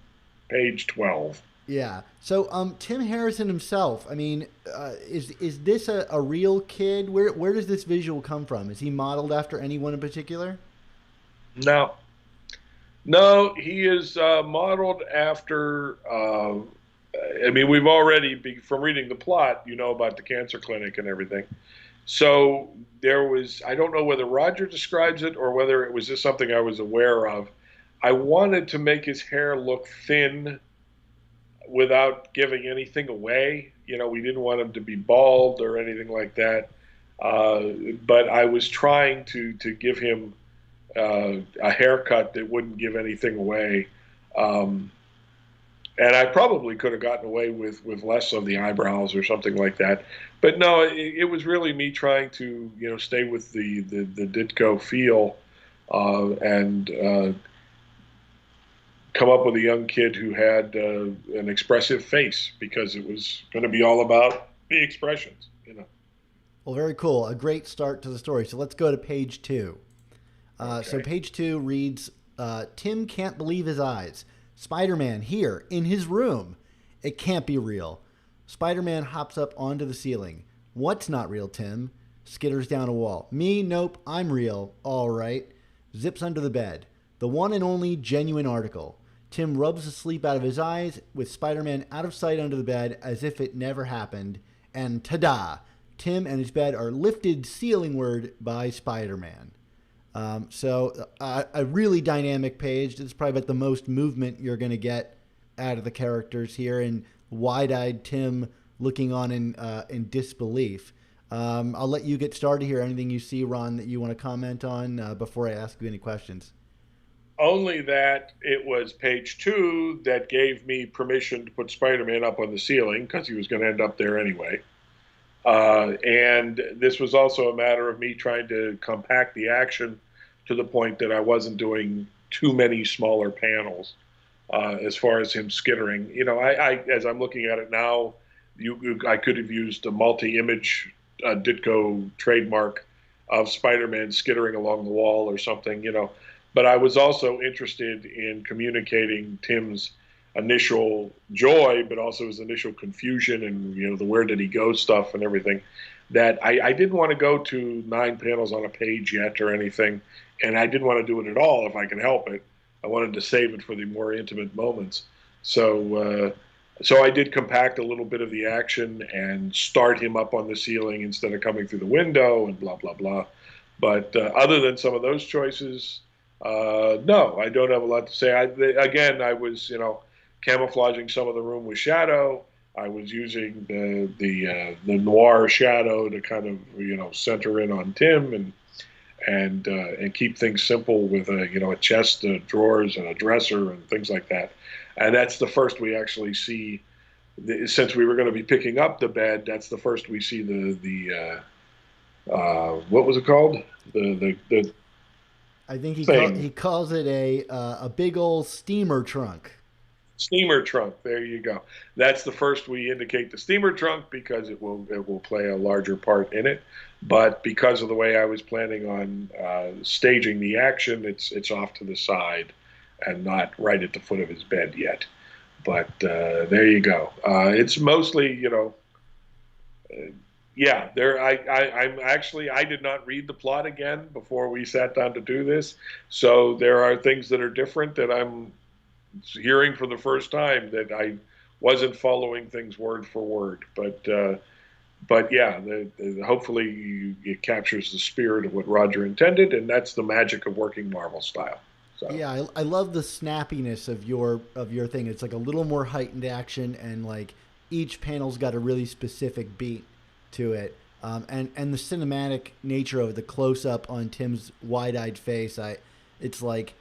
page 12. Yeah. So Tim Harrison himself, I mean, is this a real kid? Where does this visual come from? Is he modeled after anyone in particular? No, he is modeled after. I mean, we've already, from reading the plot, about the cancer clinic and everything. So there was, I don't know whether Roger describes it or whether it was just something I was aware of. I wanted to make his hair look thin without giving anything away. We didn't want him to be bald or anything like that. But I was trying to give him a haircut that wouldn't give anything away. And I probably could have gotten away with less of the eyebrows or something like that. But no, it was really me trying to, stay with the Ditko feel and come up with a young kid who had an expressive face, because it was going to be all about the expressions, Well, very cool. A great start to the story. So let's go to page 2. Okay. So page 2 reads, Tim can't believe his eyes. Spider-Man here in his room. It can't be real. Spider-Man hops up onto the ceiling. What's not real, Tim? Skitters down a wall. Me? Nope. I'm real. All right. Zips under the bed. The one and only genuine article. Tim rubs the sleep out of his eyes with Spider-Man out of sight under the bed as if it never happened. And ta-da! Tim and his bed are lifted ceilingward by Spider-Man. So a really dynamic page. It's probably about the most movement you're going to get out of the characters here, and wide-eyed Tim looking on in disbelief. I'll let you get started here. Anything you see, Ron, that you want to comment on before I ask you any questions? only that it was page 2 that gave me permission to put Spider-Man up on the ceiling because he was going to end up there anyway. And this was also a matter of me trying to compact the action to the point that I wasn't doing too many smaller panels as far as him skittering. As I'm looking at it now, I could have used a multi-image Ditko trademark of Spider-Man skittering along the wall or something, But I was also interested in communicating Tim's initial joy, but also his initial confusion and the where did he go stuff and everything. That I didn't want to go to 9 panels on a page yet or anything, and I didn't want to do it at all if I could help it. I wanted to save it for the more intimate moments. So I did compact a little bit of the action and start him up on the ceiling instead of coming through the window and blah, blah, blah. But other than some of those choices, no, I don't have a lot to say. I was, camouflaging some of the room with shadow. I was using the noir shadow to kind of, center in on Tim and keep things simple with a chest of drawers and a dresser and things like that. And that's the first we actually see, since we were going to be picking up the bed, that's the first we see the what was it called? The I think thing. he calls it a big old steamer trunk. Steamer trunk. There you go. That's the first we indicate the steamer trunk because it will play a larger part in it. But because of the way I was planning on staging the action, it's off to the side and not right at the foot of his bed yet. But there you go. It's mostly, yeah. I did not read the plot again before we sat down to do this, so there are things that are different that I'm hearing for the first time that I wasn't following things word for word. But yeah, hopefully it captures the spirit of what Roger intended, and that's the magic of working Marvel style. So. Yeah, I love the snappiness of your thing. It's like a little more heightened action, and like each panel's got a really specific beat to it. And the cinematic nature of the close up on Tim's wide eyed face. It's like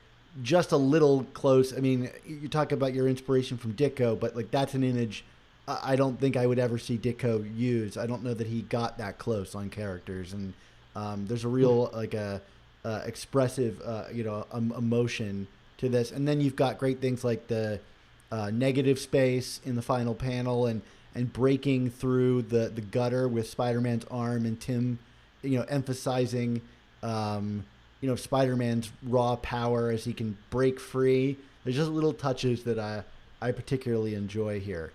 just a little close. I mean, you talk about your inspiration from Ditko, but like that's an image I don't think I would ever see Ditko use. I don't know that he got that close on characters, and there's a real like a expressive, emotion to this. And then you've got great things like the negative space in the final panel, and breaking through the gutter with Spider-Man's arm, and Tim, emphasizing, Spider-Man's raw power as he can break free. There's just little touches that I particularly enjoy here.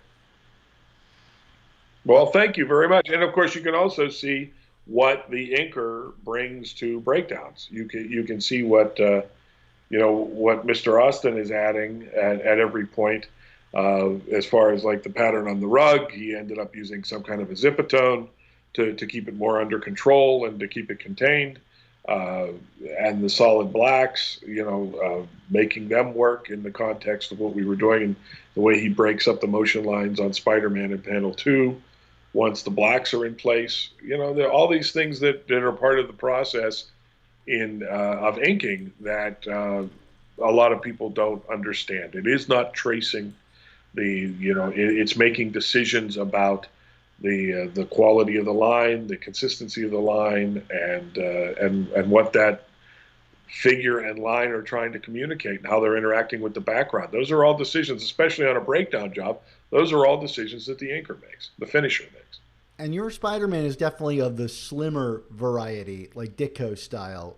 Well, thank you very much. And of course, you can also see what the inker brings to breakdowns. You can see what what Mr. Austin is adding at every point. As far as like the pattern on the rug, he ended up using some kind of a zipatone to keep it more under control and to keep it contained. And the solid blacks, making them work in the context of what we were doing, and the way he breaks up the motion lines on Spider-Man in panel 2. Once the blacks are in place, there are all these things that are part of the process of inking that a lot of people don't understand. It is not tracing it's making decisions about the quality of the line, the consistency of the line, and what that figure and line are trying to communicate and how they're interacting with the background. Those are all decisions, especially on a breakdown job. Those are all decisions that the inker makes, the finisher makes. And your Spider-Man is definitely of the slimmer variety, like Ditko style,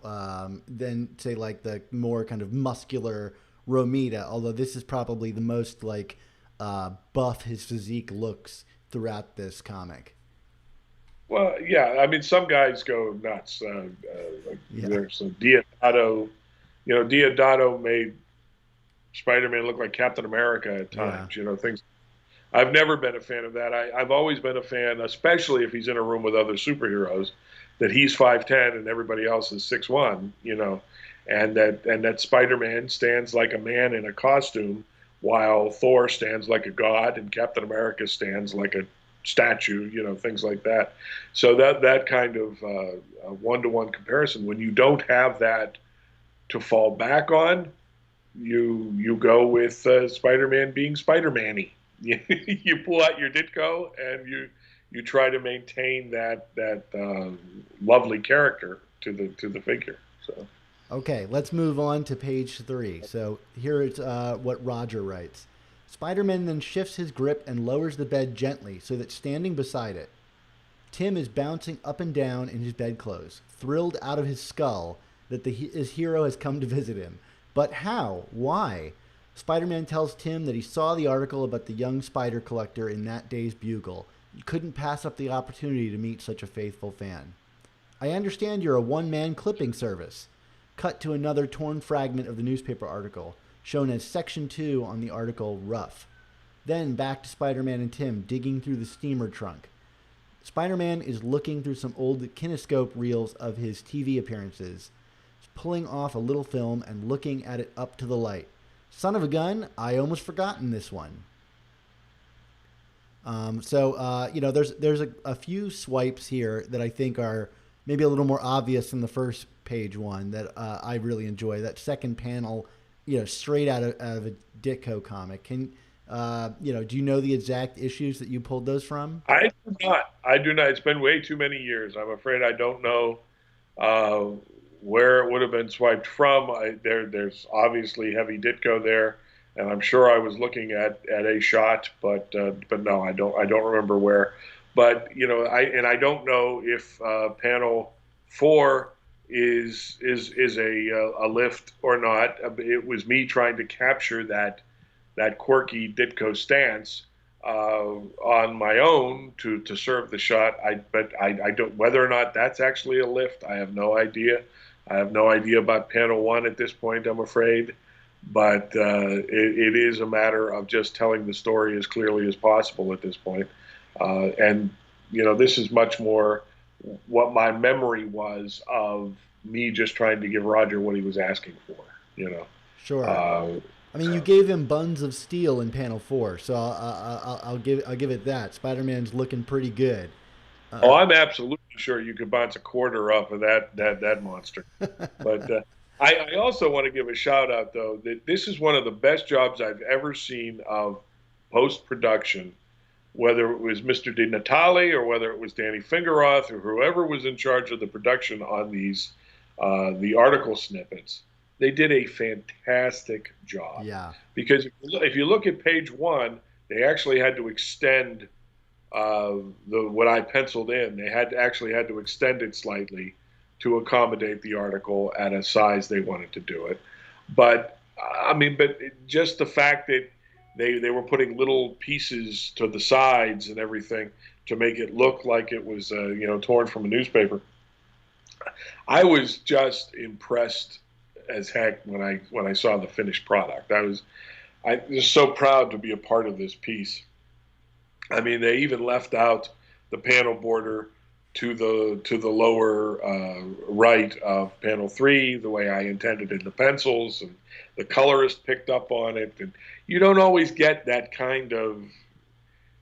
than say like the more kind of muscular Romita. Although this is probably the most like buff his physique looks throughout this comic. Well, yeah, I mean, some guys go nuts. There's Diodato. Diodato made Spider-Man look like Captain America at times. Yeah. Things. I've never been a fan of that. I've always been a fan, especially if he's in a room with other superheroes, that he's 5'10" and everybody else is 6'1", and that Spider-Man stands like a man in a costume, while Thor stands like a god and Captain America stands like a statue, things like that. So that kind of one-to-one comparison, when you don't have that to fall back on, you go with Spider-Man being Spider-Man-y. You pull out your Ditko and you try to maintain that lovely character to the figure. So Okay, let's move on to page 3. So here it's what Roger writes. Spider-Man then shifts his grip and lowers the bed gently so that standing beside it, Tim is bouncing up and down in his bedclothes, thrilled out of his skull that his hero has come to visit him. But how? Why? Spider-Man tells Tim that he saw the article about the young spider collector in that day's Bugle. You couldn't pass up the opportunity to meet such a faithful fan. I understand you're a one-man clipping service. Cut to another torn fragment of the newspaper article, shown as Section 2 on the article Rough. Then back to Spider-Man and Tim digging through the steamer trunk. Spider-Man is looking through some old kinescope reels of his TV appearances, pulling off a little film and looking at it up to the light. Son of a gun, I almost forgotten this one. There's a few swipes here that I think are maybe a little more obvious than the first page one that I really enjoy. That second panel, straight out of a Ditko comic. Do you know the exact issues that you pulled those from? I do not. I do not. It's been way too many years. I'm afraid I don't know uh, where it would have been swiped from. There's obviously heavy Ditko there, and I'm sure I was looking at a shot, but no, I don't remember where. But I don't know if panel 4 is a lift or not. It was me trying to capture that quirky Ditko stance on my own to serve the shot. But I don't, whether or not that's actually a lift. I have no idea. I have no idea about panel 1 at this point, I'm afraid. But it is a matter of just telling the story as clearly as possible at this point. And this is much more what my memory was of me just trying to give Roger what he was asking for. Sure. Uh, I mean, you gave him buns of steel in panel 4, so I'll give it that. Spider-Man's looking pretty good. Oh, I'm absolutely sure you could bounce a quarter off of that monster. But I also want to give a shout out though that this is one of the best jobs I've ever seen of post production, whether it was Mr. Di Natale or whether it was Danny Fingeroth or whoever was in charge of the production on these the article snippets. They did a fantastic job. Yeah. Because if you look at page 1, they actually had to extend what I penciled in. They actually had to extend it slightly to accommodate the article at a size they wanted to do it. But just the fact that they were putting little pieces to the sides and everything to make it look like it was torn from a newspaper. I was just impressed as heck when I saw the finished product. I was so proud to be a part of this piece. I mean, they even left out the panel border to the lower right of panel 3, the way I intended in the pencils, and the colorist picked up on it. And you don't always get that kind of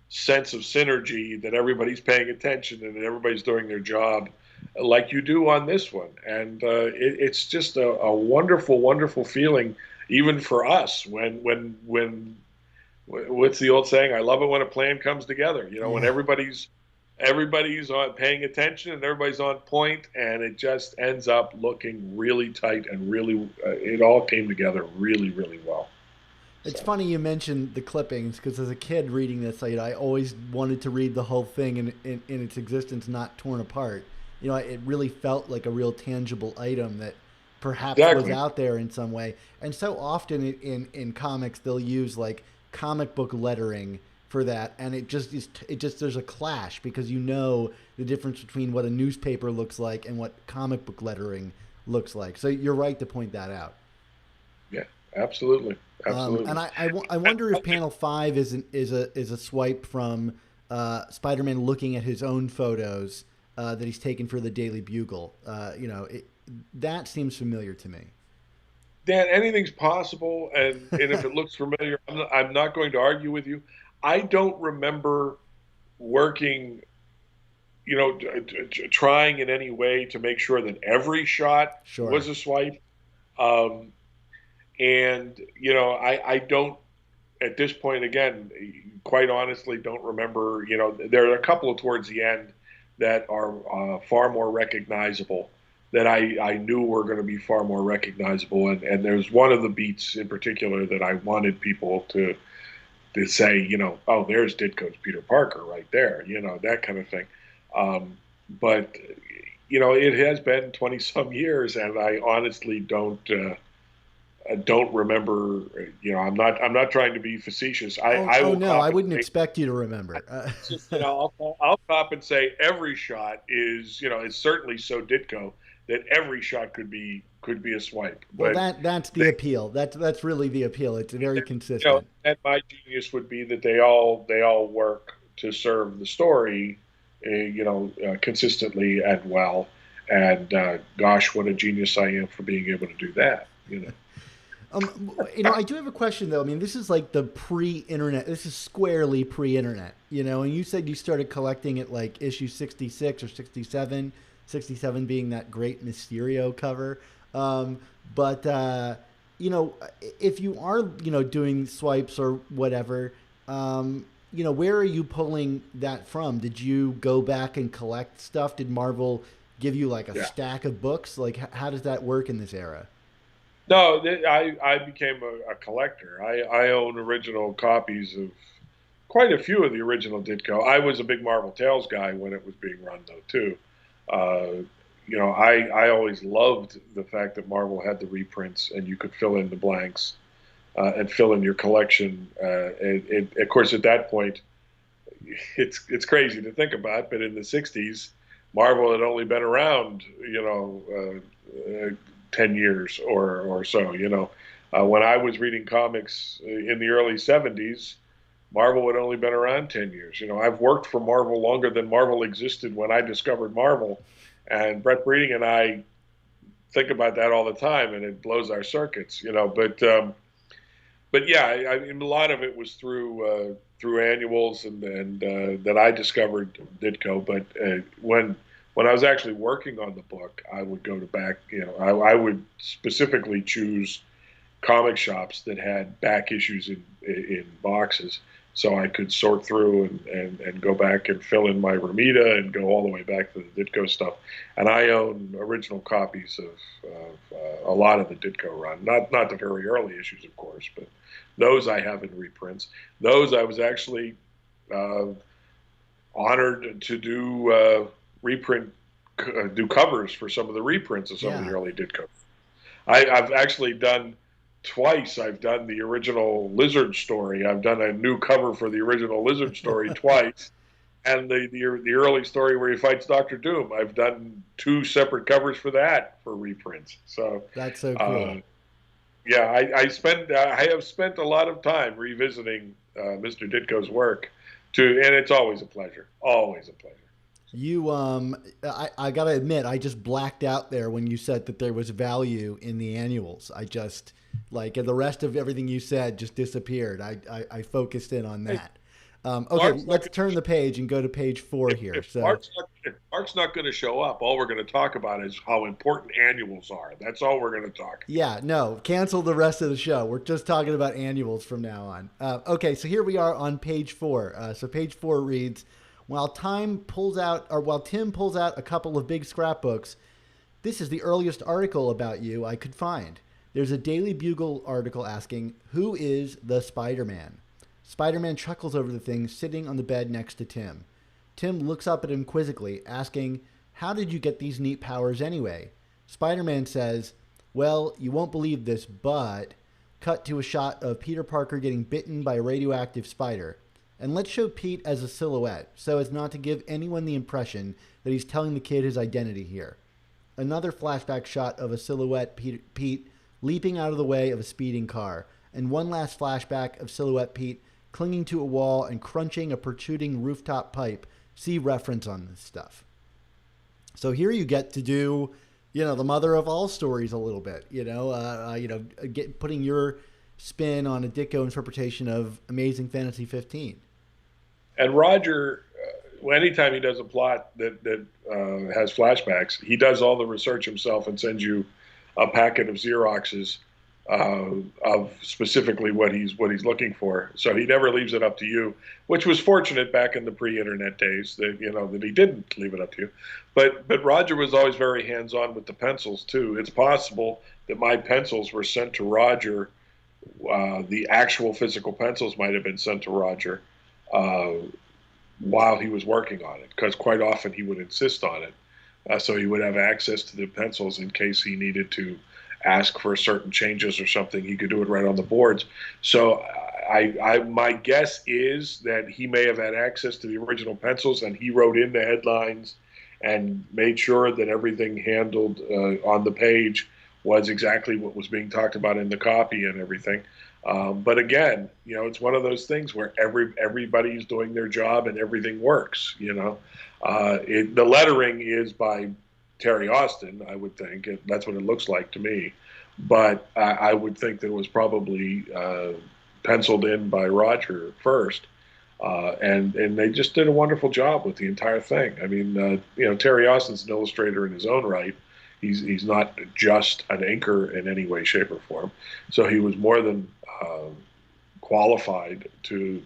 sense of synergy that everybody's paying attention and that everybody's doing their job like you do on this one. And it's just a wonderful, wonderful feeling, even for us, when what's the old saying? I love it when a plan comes together. When everybody's on paying attention and everybody's on point, and it just ends up looking really tight and really, it all came together really, really well. It's funny you mentioned the clippings because as a kid reading this, I always wanted to read the whole thing in its existence, not torn apart. It really felt like a real tangible item that perhaps was out there in some way. And so often in comics, they'll use like comic book lettering for that, and it just there's a clash because the difference between what a newspaper looks like and what comic book lettering looks like. So you're right to point that out. Yeah, absolutely. And I wonder if panel 5 is a swipe from Spider-Man looking at his own photos that he's taken for the Daily Bugle. That seems familiar to me. Dan, anything's possible, and if it looks familiar, I'm not going to argue with you. I don't remember working, trying in any way to make sure that every shot was a swipe. And, I don't, at this point, again, quite honestly, don't remember. There are a couple of towards the end that are far more recognizable, that I knew were going to be far more recognizable. And there's one of the beats in particular that I wanted people to say, oh, there's Ditko's Peter Parker right there, that kind of thing. But, it has been 20 some years, and I honestly don't remember. I'm not trying to be facetious. I Oh will no, I cop and wouldn't say, expect you to remember. just, I'll cop and say every shot is, it's certainly so Ditko that every shot could be a swipe. Well, But that's the they, appeal. That's really the appeal. It's very you know, consistent. and my genius would be that they all work to serve the story, consistently and well. And gosh, what a genius I am for being able to do that. I do have a question though. I mean, this is like the pre-internet. This is squarely pre-internet. And you said you started collecting at like issue 66 or 67. 67 being that great Mysterio cover. But if you are doing swipes or whatever, where are you pulling that from? Did you go back and collect stuff? Did Marvel give you like a Yeah. stack of books? Like, how does that work in this era? No, I became a collector. I own original copies of quite a few of the original Ditko. I was a big Marvel Tales guy when it was being run, though, too. Uh, I always loved the fact that Marvel had the reprints and you could fill in the blanks and fill in your collection. Of course, at that point, it's crazy to think about, but in the '60s, Marvel had only been around, 10 years or so. When I was reading comics in the early '70s, Marvel had only been around 10 years. I've worked for Marvel longer than Marvel existed when I discovered Marvel, and Brett Breeding and I think about that all the time, and it blows our circuits. But yeah, I mean, a lot of it was through annuals and that I discovered Ditko. But when I was actually working on the book, I would go to back. I would specifically choose comic shops that had back issues in boxes, so I could sort through and go back and fill in my Ramita and go all the way back to the Ditko stuff. And I own original copies of a lot of the Ditko run, not the very early issues, of course, but those I have in reprints. Those I was actually uh, honored to do covers for some of the reprints of some of the Yeah. early Ditko. I've actually done twice. I've done the original Lizard story. I've done a new cover for the original Lizard story twice, and the early story where he fights Doctor Doom. I've done two separate covers for that for reprints. So, That's so uh, cool. yeah, I have spent a lot of time revisiting Mr. Ditko's work, and it's always a pleasure. Always a pleasure. I gotta admit, I just blacked out there when you said that there was value in the annuals. I just, like, the rest of everything you said just disappeared. I focused in on Hey, that. Okay, Mark's not let's turn the page and go to page 4 here. So, if Mark's not going to show up, all we're going to talk about is how important annuals are. That's all we're going to talk. yeah, no, cancel the rest of the show. We're just talking about annuals from now on. Okay, so here we are on page 4. So page 4 reads, while Tim pulls out a couple of big scrapbooks, this is the earliest article about you I could find. There's a Daily Bugle article asking, who is the Spider-Man? Spider-Man chuckles over the thing sitting on the bed next to Tim. Tim looks up at him quizzically, asking, how did you get these neat powers anyway? Spider-Man says, well, you won't believe this, but... Cut to a shot of Peter Parker getting bitten by a radioactive spider. And let's show Pete as a silhouette, so as not to give anyone the impression that he's telling the kid his identity here. Another flashback shot of a silhouette Pete leaping out of the way of a speeding car. And one last flashback of silhouette Pete clinging to a wall and crunching a protruding rooftop pipe. See reference on this stuff. So here you get to do, the mother of all stories a little bit, putting your spin on a Ditko interpretation of Amazing Fantasy 15. And Roger, anytime he does a plot that has flashbacks, he does all the research himself and sends you a packet of Xeroxes of specifically what he's looking for. So he never leaves it up to you, which was fortunate back in the pre-internet days that that he didn't leave it up to you. But Roger was always very hands-on with the pencils too. It's possible that my pencils were sent to Roger. The actual physical pencils might have been sent to Roger uh, while he was working on it, because quite often he would insist on it. So he would have access to the pencils in case he needed to ask for certain changes or something. He could do it right on the boards. So my guess is that he may have had access to the original pencils, and he wrote in the headlines and made sure that everything handled on the page was exactly what was being talked about in the copy and everything. But again, it's one of those things where everybody's doing their job and everything works. The lettering is by Terry Austin, I would think. That's what it looks like to me. But I would think that it was probably penciled in by Roger first. And they just did a wonderful job with the entire thing. I mean, Terry Austin's an illustrator in his own right. He's not just an inker in any way, shape, or form. So he was more than qualified to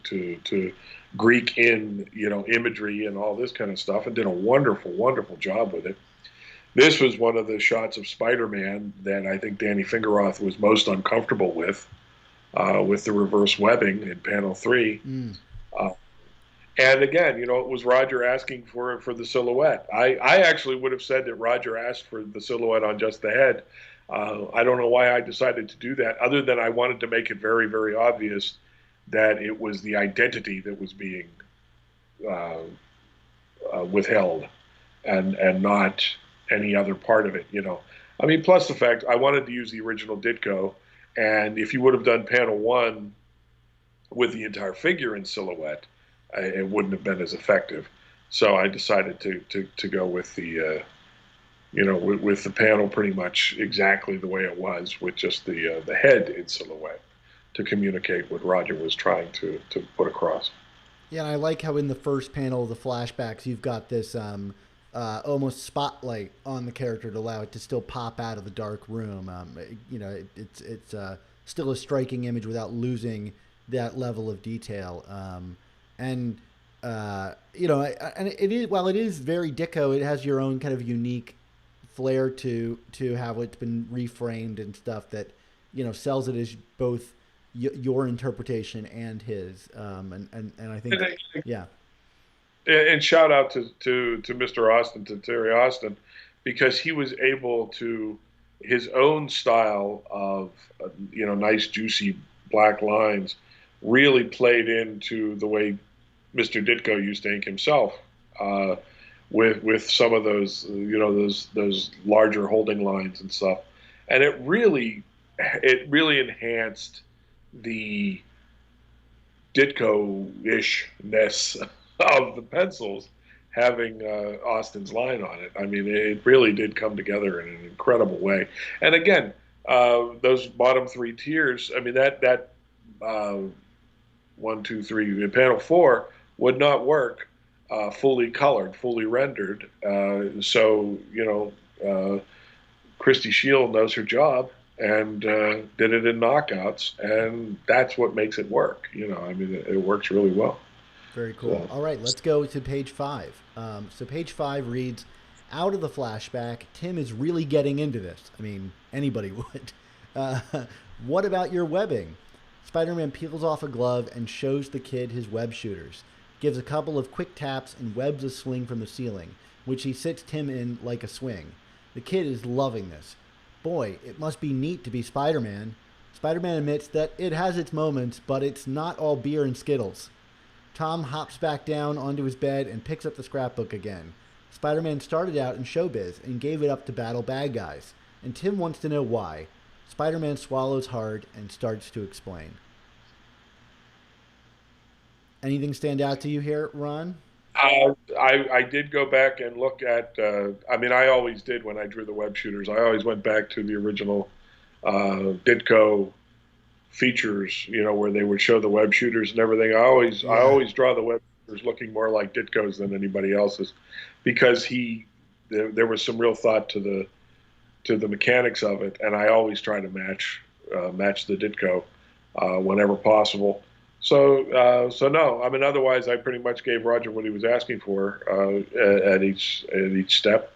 Greek in imagery and all this kind of stuff, and did a wonderful job with it. This was one of the shots of Spider-Man that I think Danny Fingeroth was most uncomfortable with the reverse webbing in panel 3. And again, it was Roger asking for the silhouette. I actually would have said that Roger asked for the silhouette on just the head. I don't know why I decided to do that, other than I wanted to make it very, very obvious that it was the identity that was being withheld, and not any other part of it. I mean, plus the fact I wanted to use the original Ditko, and if you would have done panel 1 with the entire figure in silhouette, it wouldn't have been as effective. So I decided to go with the with the panel pretty much exactly the way it was, with just the head in silhouette, to communicate what Roger was trying to put across. Yeah, and I like how in the first panel of the flashbacks, you've got this almost spotlight on the character to allow it to still pop out of the dark room. It's still a striking image without losing that level of detail. And it is, while it is very Ditko, it has your own kind of unique flair to how it's been reframed and stuff that sells it as both your interpretation and his. And I think yeah. And shout out to Mr. Austin, to Terry Austin, because he was able to, his own style of nice juicy black lines really played into the way Mr. Ditko used to ink himself, with some of those those larger holding lines and stuff, and it really enhanced the Ditko-ishness of the pencils having Austin's line on it. I mean, it really did come together in an incredible way. And again, those bottom 3 tiers, I mean, that 1, 2, 3 in panel 4 would not work fully colored, fully rendered. So Christy Shield knows her job and did it in knockouts, and that's what makes it work. I mean, it works really well. Very cool. All right, let's go to page 5. So page 5 reads, out of the flashback, Tim is really getting into this. I mean, anybody would. What about your webbing? Spider-Man peels off a glove and shows the kid his web shooters, gives a couple of quick taps and webs a sling from the ceiling, which he sits Tim in like a swing. The kid is loving this. Boy, it must be neat to be Spider-Man. Spider-Man admits that it has its moments, but it's not all beer and Skittles. Tom hops back down onto his bed and picks up the scrapbook again. Spider-Man started out in showbiz and gave it up to battle bad guys, and Tim wants to know why. Spider-Man swallows hard and starts to explain. Anything stand out to you here, Ron? I did go back and look at, I mean, I always did when I drew the web shooters. I always went back to the original Ditko features, where they would show the web shooters and everything. I always draw the web shooters looking more like Ditko's than anybody else's, because there was some real thought to the mechanics of it, and I always try to match match the Ditko whenever possible. So no, I mean, otherwise I pretty much gave Roger what he was asking for at each step.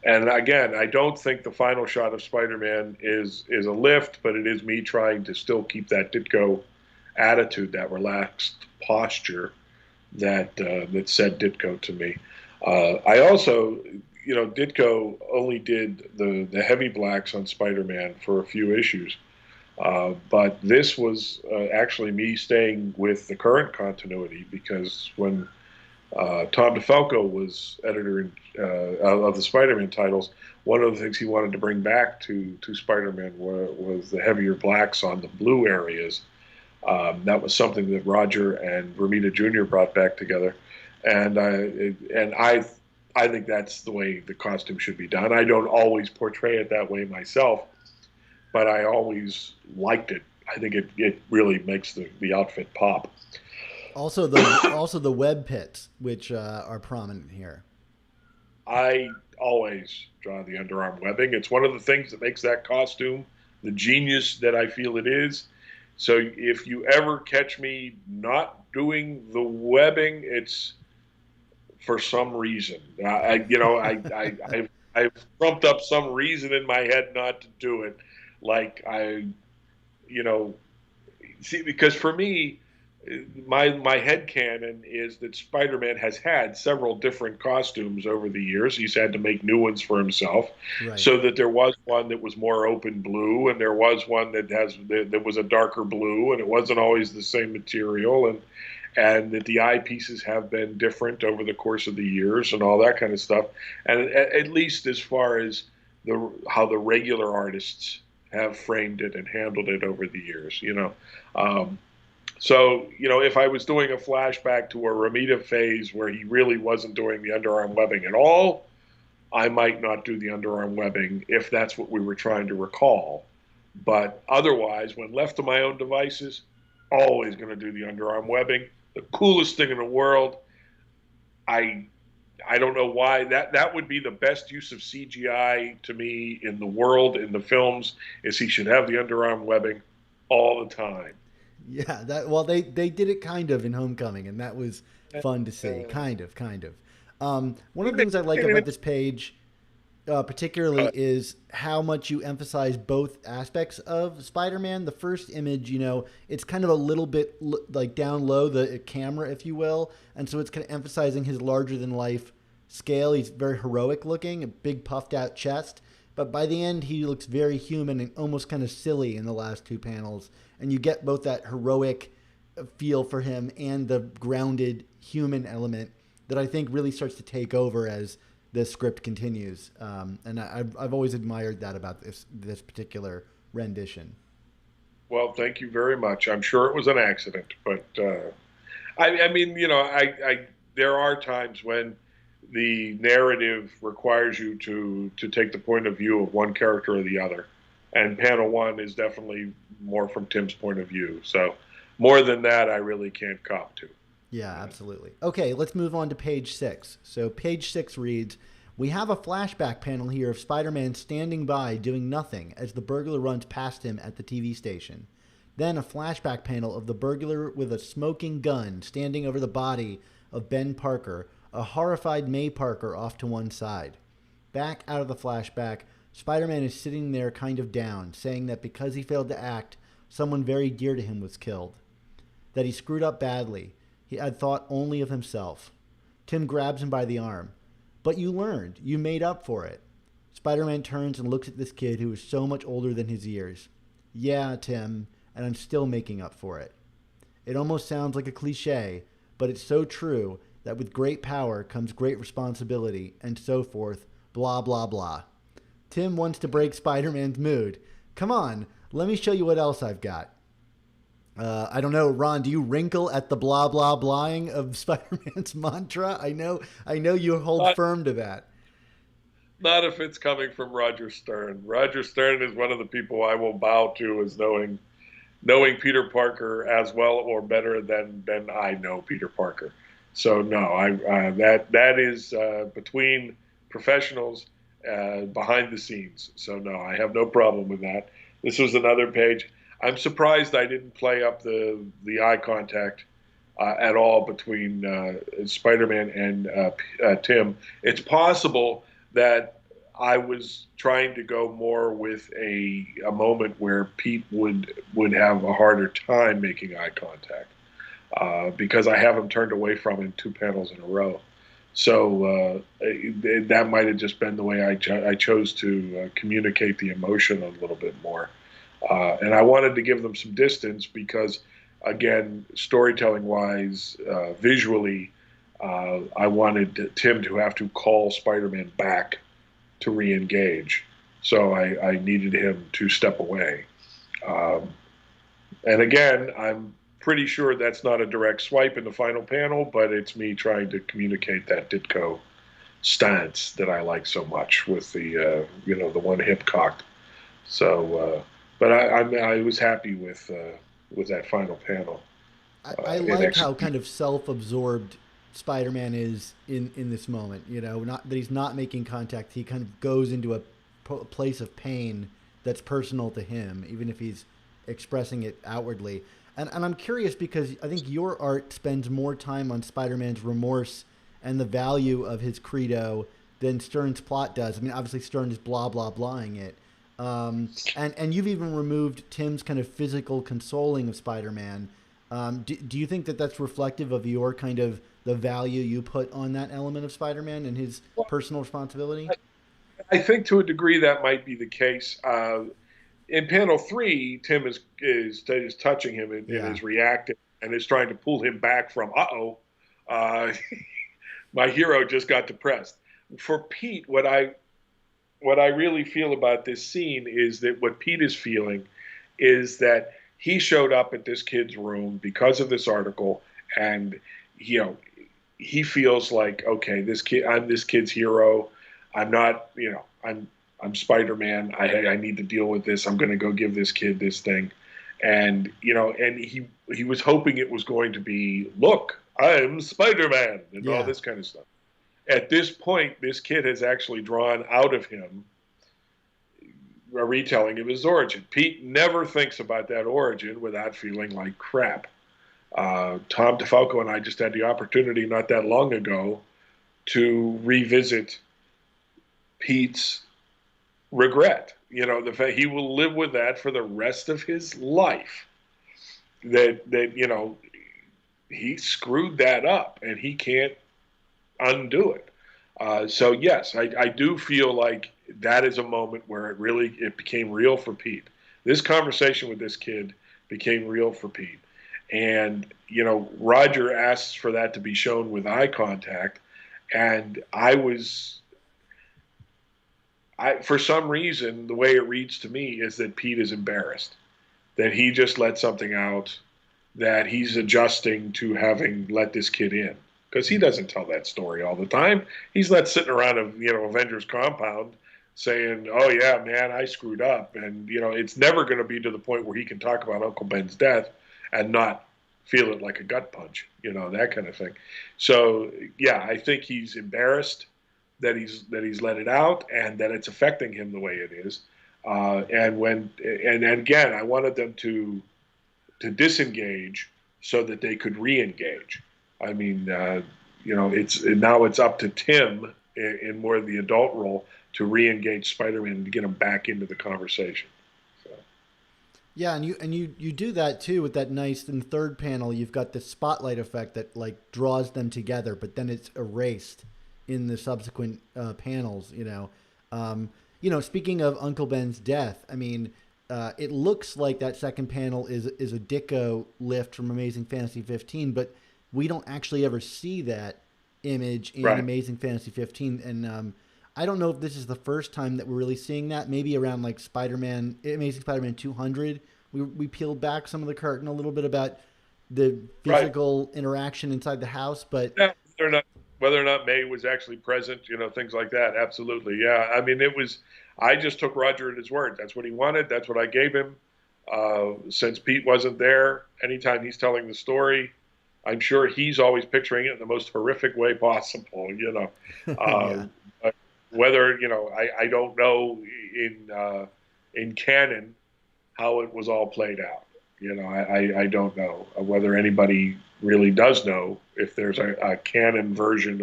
And again, I don't think the final shot of Spider-Man is a lift, but it is me trying to still keep that Ditko attitude, that relaxed posture that said Ditko to me. I also, Ditko only did the heavy blacks on Spider-Man for a few issues. But this was actually me staying with the current continuity, because when Tom DeFalco was editor of the Spider-Man titles, one of the things he wanted to bring back to Spider-Man was the heavier blacks on the blue areas. That was something that Roger and Romita Jr. brought back together, and I think that's the way the costume should be done. I don't always portray it that way myself, but I always liked it. I think it really makes the outfit pop. Also the web pits, which are prominent here. I always draw the underarm webbing. It's one of the things that makes that costume the genius that I feel it is. So if you ever catch me not doing the webbing, it's for some reason. I've trumped up some reason in my head not to do it. Like because for me, my headcanon is that Spider-Man has had several different costumes over the years. He's had to make new ones for himself. Right. So that there was one that was more open blue, and there was one that was a darker blue, and it wasn't always the same material, and that the eyepieces have been different over the course of the years and all that kind of stuff. And at least as far as how the regular artists have framed it and handled it over the years, So, if I was doing a flashback to a Romita phase where he really wasn't doing the underarm webbing at all, I might not do the underarm webbing if that's what we were trying to recall. But otherwise, when left to my own devices, always going to do the underarm webbing. The coolest thing in the world. I don't know why. That would be the best use of CGI to me in the world, in the films, is he should have the underarm webbing all the time. Yeah, they did it kind of in Homecoming, and that was fun to see. Kind of. One of the things I like about this page, particularly, is how much you emphasize both aspects of Spider-Man. The first image, it's kind of a little bit like down low, the camera, if you will, and so it's kind of emphasizing his larger-than-life scale. He's very heroic looking, a big puffed-out chest, but by the end, he looks very human and almost kind of silly in the last two panels. And you get both that heroic feel for him and the grounded human element that I think really starts to take over as the script continues. And I've always admired that about this particular rendition. Well, thank you very much. I'm sure it was an accident, but there are times when the narrative requires you to take the point of view of one character or the other. And panel one is definitely more from Tim's point of view. So more than that, I really can't cop to. Yeah, absolutely. Okay, let's move on to page 6. So page 6 reads, "We have a flashback panel here of Spider-Man standing by doing nothing as the burglar runs past him at the TV station. Then a flashback panel of the burglar with a smoking gun standing over the body of Ben Parker, a horrified May Parker off to one side. Back out of the flashback, Spider-Man is sitting there kind of down, saying that because he failed to act, someone very dear to him was killed. That he screwed up badly. He had thought only of himself. Tim grabs him by the arm. But you learned. You made up for it. Spider-Man turns and looks at this kid who is so much older than his years. Yeah, Tim, and I'm still making up for it. It almost sounds like a cliche, but it's so true that with great power comes great responsibility, and so forth, blah, blah, blah. Tim wants to break Spider-Man's mood. Come on, let me show you what else I've got." I don't know, Ron, do you wrinkle at the blah, blah, blahing of Spider-Man's mantra? I know you hold firm to that. Not if it's coming from Roger Stern. Roger Stern is one of the people I will bow to as knowing Peter Parker as well or better than I know Peter Parker. So no, that is between professionals behind the scenes. So no, I have no problem with that. This was another page. I'm surprised I didn't play up the eye contact at all between Spider-Man and Tim. It's possible that I was trying to go more with a moment where Pete would have a harder time making eye contact because I have him turned away from him 2 panels in a row. So that might have just been the way I chose to communicate the emotion a little bit more. And I wanted to give them some distance because, again, storytelling wise, visually, I wanted Tim to have to call Spider-Man back to re-engage. So I needed him to step away. And again, I'm pretty sure that's not a direct swipe in the final panel, but it's me trying to communicate that Ditko stance that I like so much with the one hip cocked. So, but I was happy with that final panel. I like how kind of self-absorbed Spider-Man is in this moment. You know, not that he's not making contact. He kind of goes into a place of pain that's personal to him, even if he's expressing it outwardly. And I'm curious because I think your art spends more time on Spider-Man's remorse and the value of his credo than Stern's plot does. I mean, obviously Stern is blah blah blahing it, and you've even removed Tim's kind of physical consoling of Spider-Man. Do you think that that's reflective of your kind of the value you put on that element of Spider-Man and his personal responsibility? I think to a degree that might be the case. In panel 3, Tim is touching him and Yeah. is reacting and is trying to pull him back from uh, my hero just got depressed. For Pete, what I really feel about this scene is that what Pete is feeling is that he showed up at this kid's room because of this article, and he feels like, okay, I'm this kid's hero. I'm not, I'm Spider-Man. I need to deal with this. I'm going to go give this kid this thing, and and he was hoping it was going to be, look, I'm Spider-Man, and all Yeah. this kind of stuff. At this point, this kid has actually drawn out of him a retelling of his origin. Pete never thinks about that origin without feeling like crap. Tom DeFalco and I just had the opportunity not that long ago to revisit Pete's regret. The fact he will live with that for the rest of his life. That he screwed that up and he can't undo it. So yes, I do feel like that is a moment where it became real for Pete. This conversation with this kid became real for Pete, and Roger asks for that to be shown with eye contact, and for some reason the way it reads to me is that Pete is embarrassed that he just let something out, that he's adjusting to having let this kid in because he doesn't tell that story all the time. He's not sitting around Avengers compound saying, "Oh yeah, man, I screwed up," and it's never going to be to the point where he can talk about Uncle Ben's death and not feel it like a gut punch, that kind of thing. So yeah, I think he's embarrassed that he's let it out and that it's affecting him the way it is. And again, I wanted them to disengage so that they could re-engage. I mean, it's up to Tim in more of the adult role to re-engage Spider-Man and to get him back into the conversation. So. Yeah, and you do that too with that nice in the third panel. You've got the spotlight effect that like draws them together, but then it's erased in the subsequent panels. Speaking of Uncle Ben's death, I mean, it looks like that second panel is a Ditko lift from Amazing Fantasy 15, but we don't actually ever see that image in Right. Amazing Fantasy 15, and I don't know if this is the first time that we're really seeing that. Maybe around like Amazing Spider-Man 200, we peeled back some of the curtain a little bit about the Right. physical interaction inside the house, but Yeah, whether or not May was actually present, things like that. Absolutely. Yeah. I mean, I just took Roger at his word. That's what he wanted. That's what I gave him. Since Pete wasn't there, anytime he's telling the story, I'm sure he's always picturing it in the most horrific way possible. yeah, Uh, whether, I don't know in canon how it was all played out. I don't know whether anybody really does know if there's a canon version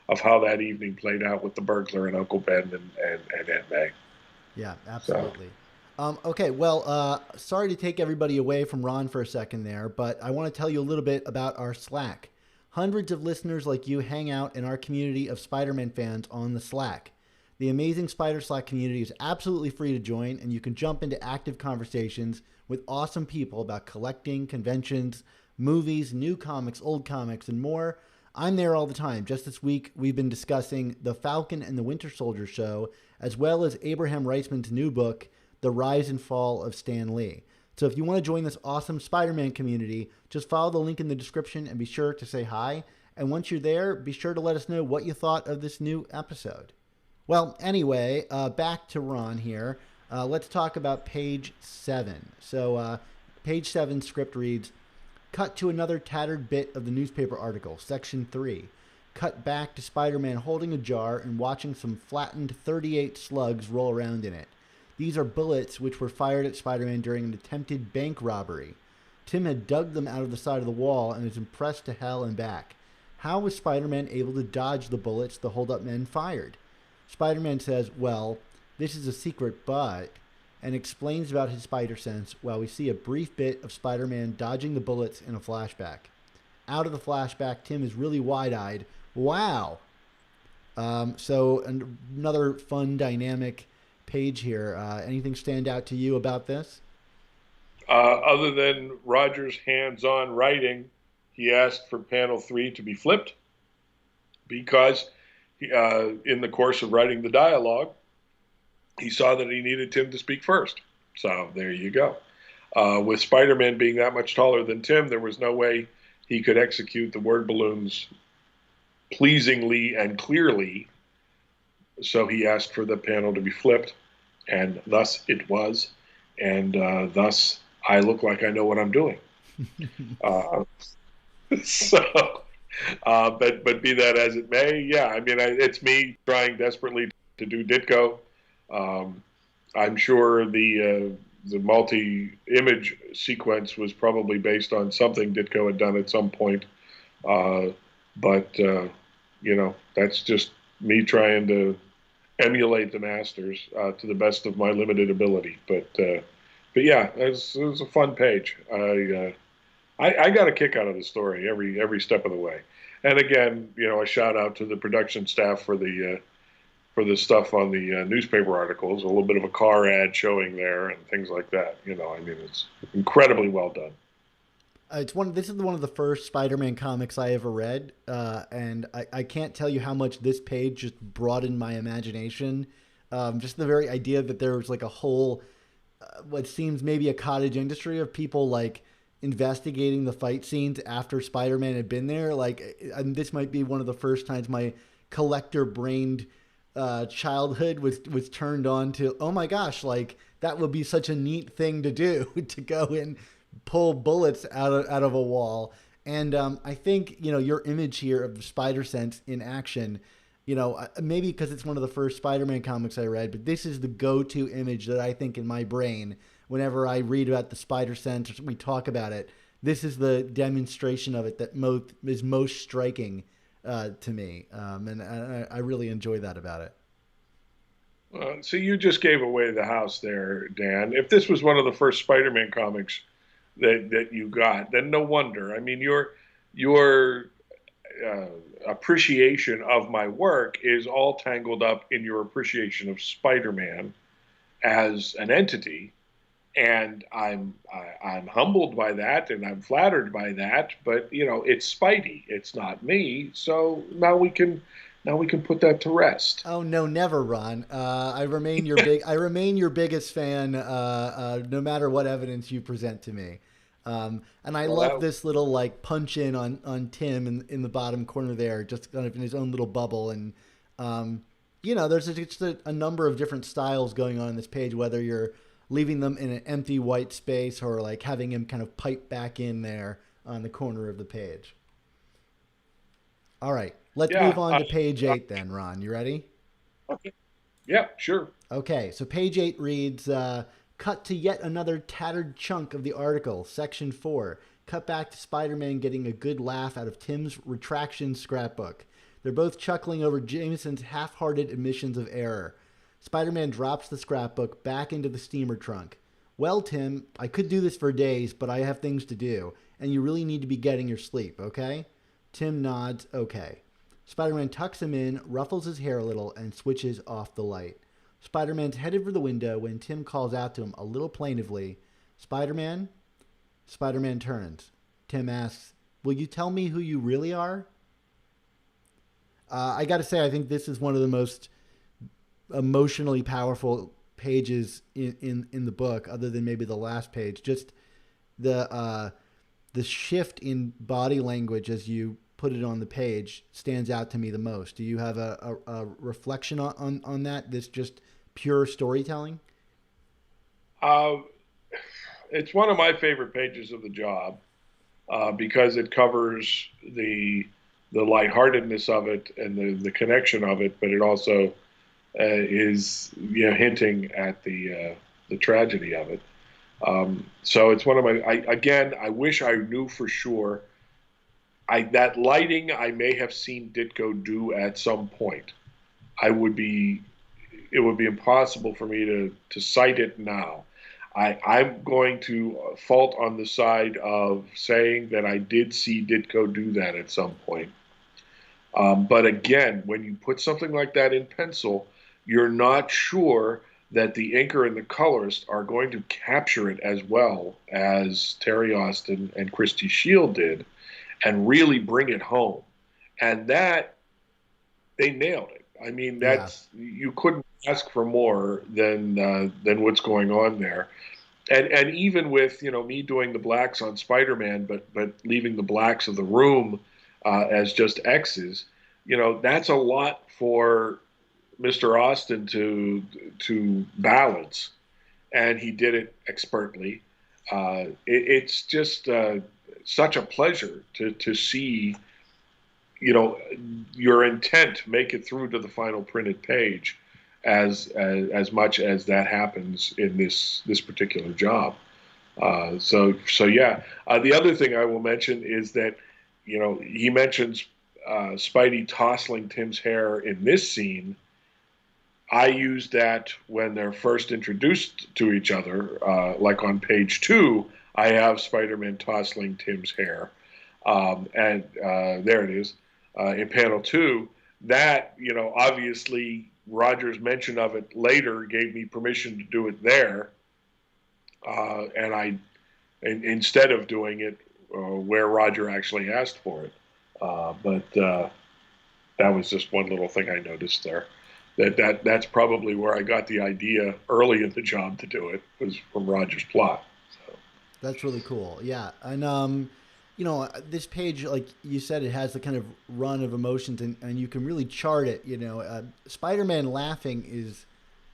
of how that evening played out with the burglar and Uncle Ben and Aunt May. Yeah, So, absolutely. Okay, well, sorry to take everybody away from Ron for a second there, but I want to tell you a little bit about our Slack. Hundreds of listeners like you hang out in our community of Spider-Man fans on the Slack. The amazing Spider Slack community is absolutely free to join, and you can jump into active conversations with awesome people about collecting, conventions, movies, new comics, old comics, and more. I'm there all the time. Just this week, we've been discussing The Falcon and the Winter Soldier show, as well as Abraham Reisman's new book, The Rise and Fall of Stan Lee. So if you want to join this awesome Spider-Man community, just follow the link in the description and be sure to say hi. And once you're there, be sure to let us know what you thought of this new episode. Well, anyway, back to Ron here. Let's talk about page 7. So, page 7 script reads, cut to another tattered bit of the newspaper article, section 3. Cut back to Spider-Man holding a jar and watching some flattened 38 slugs roll around in it. These are bullets which were fired at Spider-Man during an attempted bank robbery. Tim had dug them out of the side of the wall and is impressed to hell and back. How was Spider-Man able to dodge the bullets the hold-up men fired? Spider-Man says, well, this is a secret, but... and explains about his spider sense while we see a brief bit of Spider-Man dodging the bullets in a flashback. Out of the flashback, Tim is really wide-eyed. Wow! So another fun, dynamic page here. Anything stand out to you about this? other than Roger's hands-on writing, he asked for panel 3 to be flipped because in the course of writing the dialogue, he saw that he needed Tim to speak first. So there you go. With Spider-Man being that much taller than Tim, there was no way he could execute the word balloons pleasingly and clearly. So he asked for the panel to be flipped, and thus it was. And thus I look like I know what I'm doing. So, but be that as it may, yeah, I mean, it's me trying desperately to do Ditko. I'm sure the multi-image sequence was probably based on something Ditko had done at some point. But that's just me trying to emulate the masters to the best of my limited ability. But yeah, it was a fun page. I got a kick out of the story every step of the way. And again, a shout out to the production staff for the stuff on the newspaper articles, a little bit of a car ad showing there and things like that. I mean, it's incredibly well done. This is one of the first Spider-Man comics I ever read, and I can't tell you how much this page just broadened my imagination. Just the very idea that there was like a whole, what seems maybe a cottage industry of people like investigating the fight scenes after Spider-Man had been there. This might be one of the first times my collector-brained childhood was turned on to, oh my gosh, like that would be such a neat thing to do to go and pull bullets out of a wall. And I think your image here of Spider Sense in action, maybe because it's one of the first Spider-Man comics I read, but this is the go-to image that I think in my brain whenever I read about the Spider Sense or we talk about it. This is the demonstration of it that is most striking to me, and I really enjoy that about it. So you just gave away the house there, Dan. If this was one of the first Spider-Man comics that you got, then no wonder. I mean, your appreciation of my work is all tangled up in your appreciation of Spider-Man as an entity, and I'm humbled by that, and I'm flattered by that. But it's Spidey, it's not me. So now we can put that to rest. Oh no, never, Ron. I remain your biggest fan, no matter what evidence you present to me. And I love this little like punch in on Tim in the bottom corner there, just kind of in his own little bubble. And there's just a number of different styles going on in this page, whether you're leaving them in an empty white space or like having him kind of pipe back in there on the corner of the page. All right, let's move on to page 8 then, Ron. You ready? Okay. Yeah, sure. Okay, so page 8 reads, Cut to yet another tattered chunk of the article, section 4. Cut back to Spider-Man getting a good laugh out of Tim's retraction scrapbook. They're both chuckling over Jameson's half-hearted admissions of error. Spider-Man drops the scrapbook back into the steamer trunk. Well, Tim, I could do this for days, but I have things to do, and you really need to be getting your sleep, okay? Tim nods, okay. Spider-Man tucks him in, ruffles his hair a little, and switches off the light. Spider-Man's headed for the window when Tim calls out to him a little plaintively, Spider-Man? Spider-Man turns. Tim asks, will you tell me who you really are? I gotta say, I think this is one of the most emotionally powerful pages in the book, other than maybe the last page. Just the shift in body language as you put it on the page stands out to me the most. Do you have a reflection on that? This just pure storytelling? It's one of my favorite pages of the job because it covers the lightheartedness of it and the connection of it, but it also is hinting at the tragedy of it. So it's one of my. I wish I knew for sure. That lighting I may have seen Ditko do at some point. It would be impossible for me to cite it now. I'm going to fault on the side of saying that I did see Ditko do that at some point. But again, when you put something like that in pencil, you're not sure that the inker and the colorist are going to capture it as well as Terry Austin and Christy Shield did and really bring it home. And that, they nailed it. I mean, you couldn't ask for more than what's going on there. And even with me doing the blacks on Spider-Man, but leaving the blacks of the room as just X's, that's a lot for Mr. Austin to balance, and he did it expertly. It's just such a pleasure to see your intent make it through to the final printed page, as much as that happens in this particular job. So yeah. The other thing I will mention is that he mentions Spidey tousling Tim's hair in this scene. I used that when they're first introduced to each other, like on page 2. I have Spider-Man tousling Tim's hair, and there it is in panel 2. That obviously Roger's mention of it later gave me permission to do it there, and instead of doing it where Roger actually asked for it. But that was just one little thing I noticed there. That's probably where I got the idea early in the job to do it, was from Roger's plot. So. That's really cool. Yeah, and this page, like you said, it has the kind of run of emotions, and you can really chart it. Spider-Man laughing is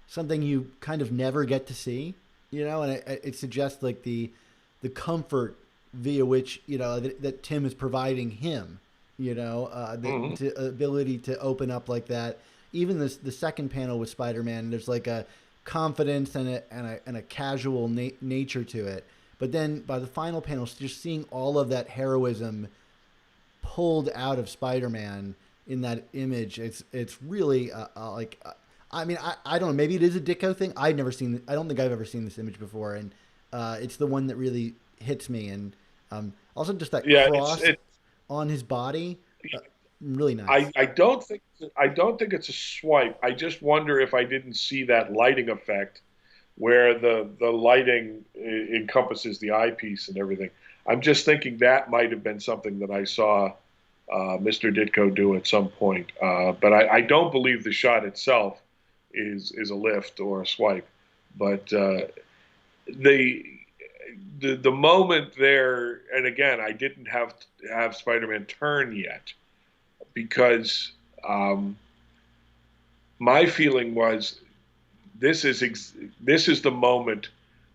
something you kind of never get to see. And it suggests like the comfort via which that Tim is providing him. The ability to open up like that. Even the second panel with Spider-Man, there's like a confidence and a casual nature to it. But then by the final panel, just seeing all of that heroism pulled out of Spider-Man in that image, it's really I don't know, maybe it is a Ditko thing. I don't think I've ever seen this image before, and it's the one that really hits me. And also just that cross on his body. Really nice. I don't think it's a swipe. I just wonder if I didn't see that lighting effect, where the lighting encompasses the eyepiece and everything. I'm just thinking that might have been something that I saw Mr. Ditko do at some point. But I don't believe the shot itself is a lift or a swipe. But the moment there, and again, I didn't have Spider-Man turn yet, because my feeling was this is the moment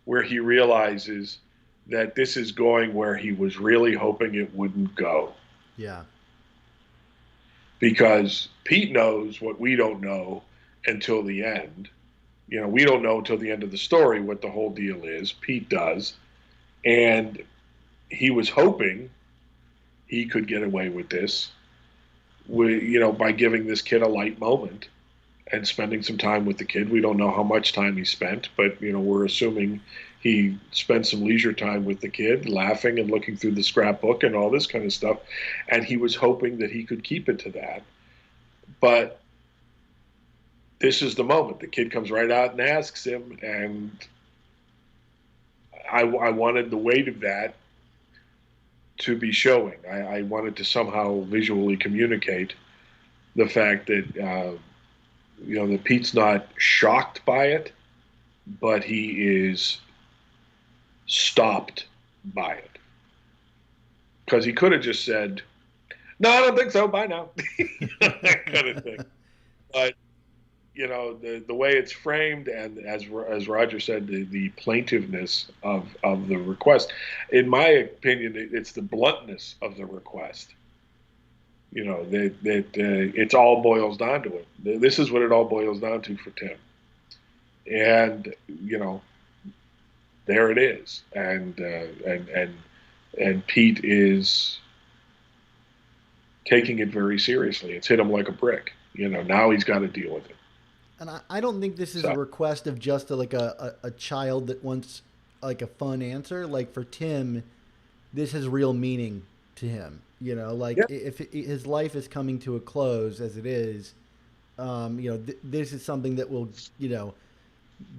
where he realizes that this is going where he was really hoping it wouldn't go. Yeah. Because Pete knows what we don't know until the end, we don't know until the end of the story what the whole deal is. Pete does. And he was hoping he could get away with this, by giving this kid a light moment and spending some time with the kid. We don't know how much time he spent, but we're assuming he spent some leisure time with the kid, laughing and looking through the scrapbook and all this kind of stuff. And he was hoping that he could keep it to that. But this is the moment. The kid comes right out and asks him, and I wanted the weight of that to be showing. I wanted to somehow visually communicate the fact that that Pete's not shocked by it, but he is stopped by it. Because he could have just said, "No, I don't think so. Bye now," that kind of thing. But the way it's framed, and as Roger said, the plaintiveness of the request, in my opinion, it's the bluntness of the request. That it all boils down to it. This is what it all boils down to for Tim. And there it is. And Pete is taking it very seriously. It's hit him like a brick. Now he's got to deal with it. And I don't think this is a request of just a child that wants like a fun answer. Like for Tim, this has real meaning to him. If his life is coming to a close as it is, this is something that will,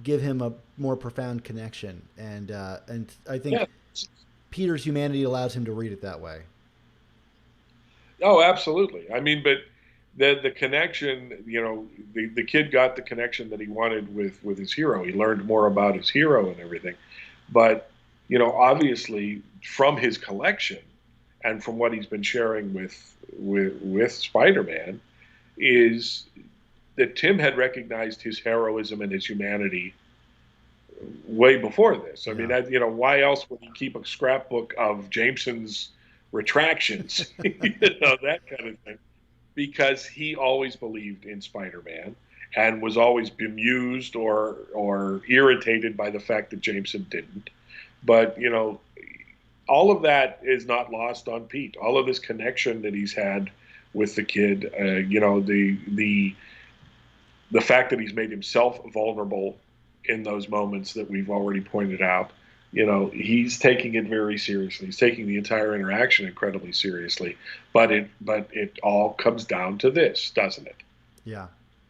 give him a more profound connection. And I think Peter's humanity allows him to read it that way. Oh, absolutely. I mean, but the connection, the kid got the connection that he wanted with his hero. He learned more about his hero and everything. But, obviously from his collection and from what he's been sharing with Spider-Man is that Tim had recognized his heroism and his humanity way before this. I mean, why else would he keep a scrapbook of Jameson's retractions, that kind of thing? Because he always believed in Spider-Man and was always bemused or irritated by the fact that Jameson didn't. But, all of that is not lost on Pete. All of this connection that he's had with the kid, the fact that he's made himself vulnerable in those moments that we've already pointed out, he's taking it very seriously. He's taking the entire interaction incredibly seriously. But it all comes down to this, doesn't it? Yeah.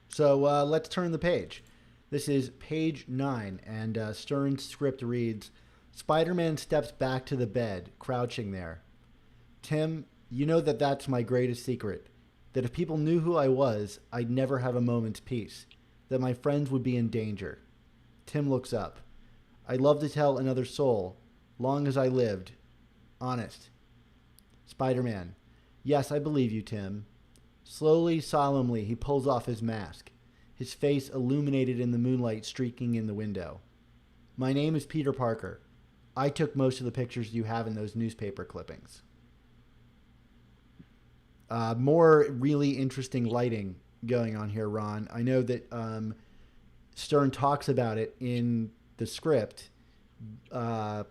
So let's turn the page. This is page 9, and Stern's script reads, Spider-Man steps back to the bed, crouching there. Tim, you know that's my greatest secret. That if people knew who I was, I'd never have a moment's peace. That my friends would be in danger. Tim looks up. I'd love to tell another soul, long as I lived. Honest. Spider-Man. Yes, I believe you, Tim. Slowly, solemnly, he pulls off his mask, his face illuminated in the moonlight streaking in the window. My name is Peter Parker. I took most of the pictures you have in those newspaper clippings. More really interesting lighting going on here, Ron. I know that Stern talks about it in the script, but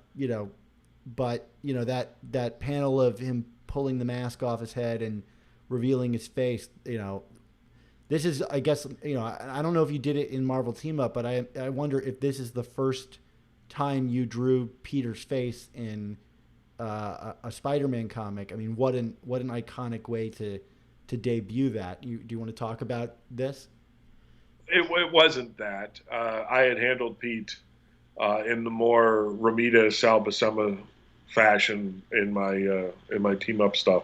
that panel of him pulling the mask off his head and revealing his face, this is, I guess, I don't know if you did it in Marvel Team Up, but I wonder if this is the first time you drew Peter's face in a Spider-Man comic. I mean, what an iconic way to debut that. Do you want to talk about this? It wasn't that. I had handled Pete in the more Ramita Sal Buscema fashion in my Team Up stuff.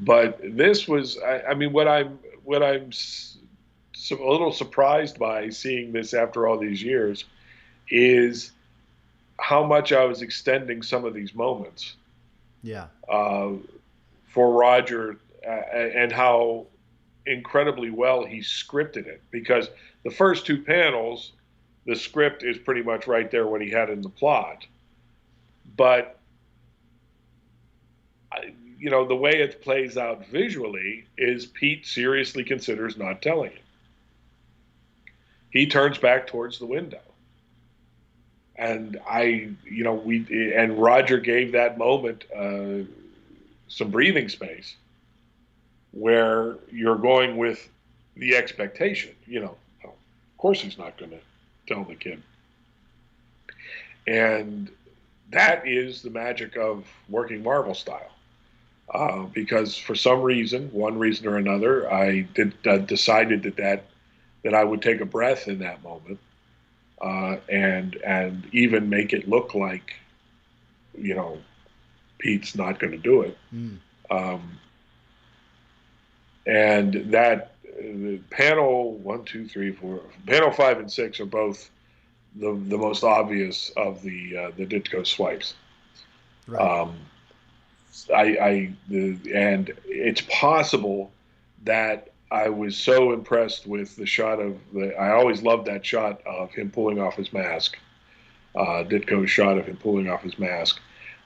But this was, I mean, what I'm a little surprised by seeing this after all these years is how much I was extending some of these moments. Yeah. For Roger, and how incredibly well he scripted it, because the first two panels, the script is pretty much right there what he had in the plot. But the way it plays out visually is Pete seriously considers not telling him. he turns back towards the window. And and Roger gave that moment some breathing space where you're going with the expectation, of course he's not going to tell the kid. And that is the magic of working Marvel style. Because for some reason, one reason or another, I decided that I would take a breath in that moment, and even make it look like, Pete's not going to do it. And that panel 1, 2, 3, 4, panel 5 and 6 are both the most obvious of the Ditko swipes. Right. And it's possible that I was so impressed with the shot I always loved that shot of him pulling off his mask, Ditko's shot of him pulling off his mask,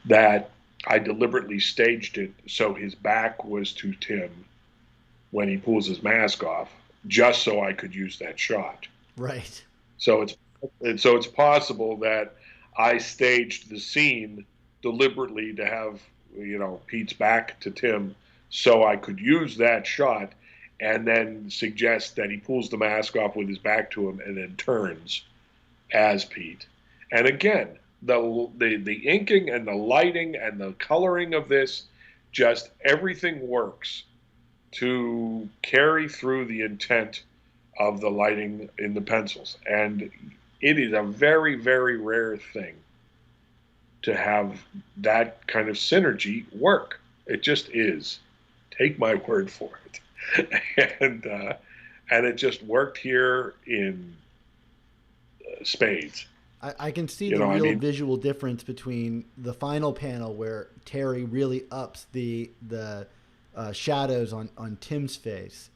that I deliberately staged it so his back was to Tim when he pulls his mask off, just so I could use that shot. Right. So it's possible that I staged the scene deliberately to have, Pete's back to Tim so I could use that shot, and then suggest that he pulls the mask off with his back to him and then turns as Pete. And again, the inking and the lighting and the coloring of this, just everything works to carry through the intent of the lighting in the pencils. And it is a very, very rare thing to have that kind of synergy work. It just is. Take my word for it. And it just worked here in spades. I can see the real visual difference between the final panel where Terry really ups the shadows on Tim's face,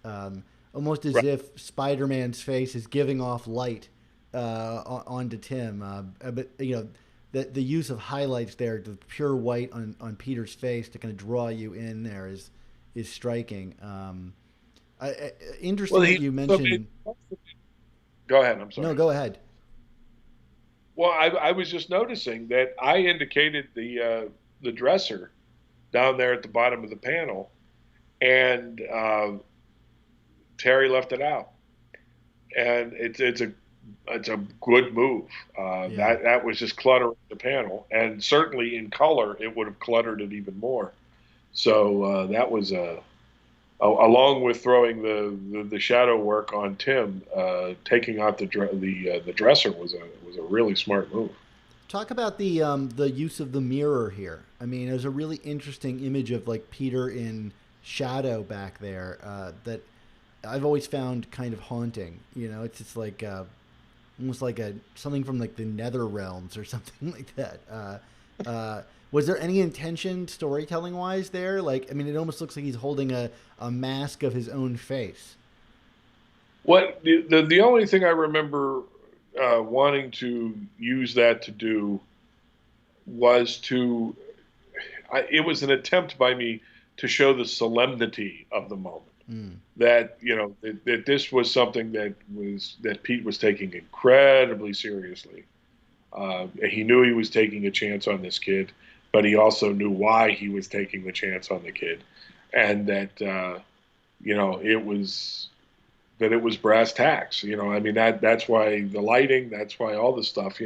almost as if Spider-Man's face is giving off light onto Tim. But the use of highlights there, the pure white on Peter's face to kind of draw you in there is striking. Interesting that you mentioned. Go ahead. I'm sorry. No, go ahead. Well, I was just noticing that I indicated the dresser down there at the bottom of the panel, and Terry left it out, and it's a good move. That was just cluttering the panel, and certainly in color it would have cluttered it even more. So that was along with throwing the shadow work on Tim, taking out the dresser was a really smart move. Talk about the use of the mirror here. I mean, there's a really interesting image of like Peter in shadow back there that I've always found kind of haunting. It's just like almost like something from like the nether realms or something like that. Was there any intention storytelling wise there? Like, I mean, it almost looks like he's holding a mask of his own face. What the only thing I remember wanting to use that to do was it was an attempt by me to show the solemnity of the moment. That that this was something that Pete was taking incredibly seriously. He knew he was taking a chance on this kid, but he also knew why he was taking the chance on the kid, and that it was brass tacks. I mean, that's why the lighting, that's why all the stuff.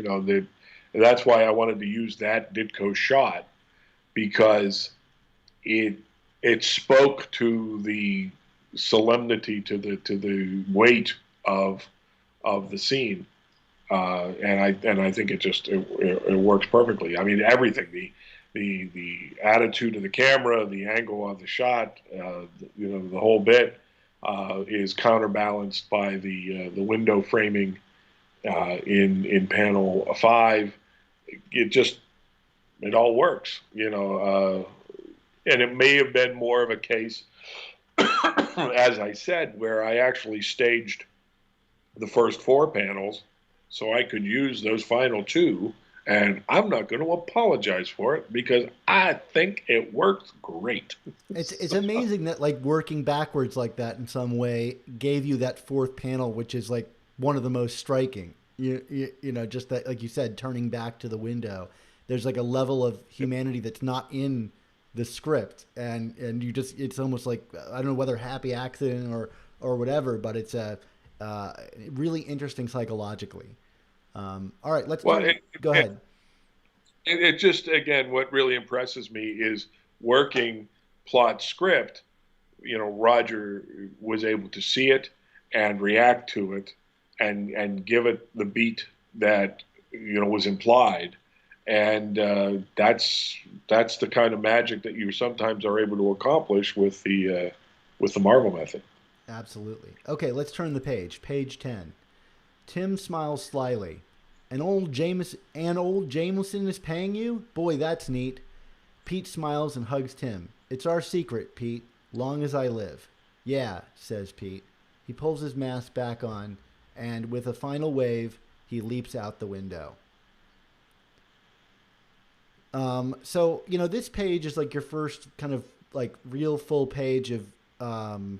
That's why I wanted to use that Ditko shot, because it spoke to the solemnity, to the weight of the scene, and I think it works perfectly. I mean, everything, the attitude of the camera, the angle of the shot, the whole bit is counterbalanced by the window framing in panel 5. It all works, and it may have been more of a case, as I said, where I actually staged the first 4 panels so I could use those final 2, and I'm not going to apologize for it because I think it worked great. It's amazing that like working backwards like that in some way gave you that 4th panel, which is like one of the most striking. You know, just that, like you said, turning back to the window. There's like a level of humanity that's not in the script, and you just, it's almost like, I don't know whether happy accident or whatever, but it's a really interesting psychologically. All right, let's Well, go ahead. it just, again, what really impresses me is working plot script. Roger was able to see it and react to it and give it the beat that was implied, and that's the kind of magic that you sometimes are able to accomplish with the Marvel method. Absolutely. Okay, let's turn the page. Page 10. Tim smiles slyly. Jameson is paying you? Boy, that's neat. Pete smiles and hugs Tim. It's our secret, Pete. Long as I live. Yeah, says Pete. He pulls his mask back on, and with a final wave, he leaps out the window. So, this page is like your first kind of like real full page of, I mean,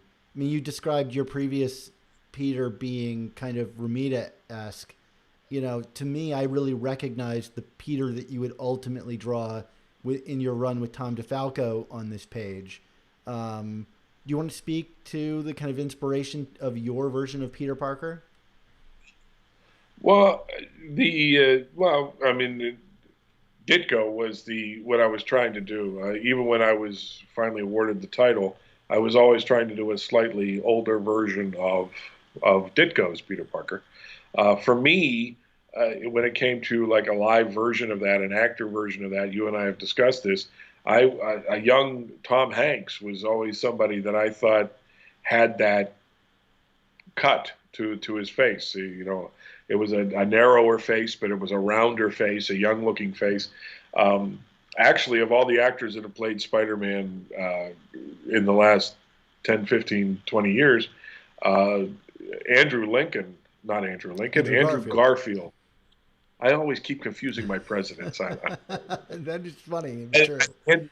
you described your previous Peter being kind of Romita-esque. To me, I really recognized the Peter that you would ultimately draw in your run with Tom DeFalco on this page. Do you want to speak to the kind of inspiration of your version of Peter Parker? Well, I mean, Ditko was what I was trying to do. Even when I was finally awarded the title, I was always trying to do a slightly older version of Ditko's Peter Parker. For me, when it came to like a live version of that, an actor version of that, you and I have discussed this. A young Tom Hanks was always somebody that I thought had that cut to his face. It was a narrower face, but it was a rounder face, a young-looking face. Actually, of all the actors that have played Spider-Man in the last 10, 15, 20 years, Andrew Garfield. I always keep confusing my presidents. That is funny. True. And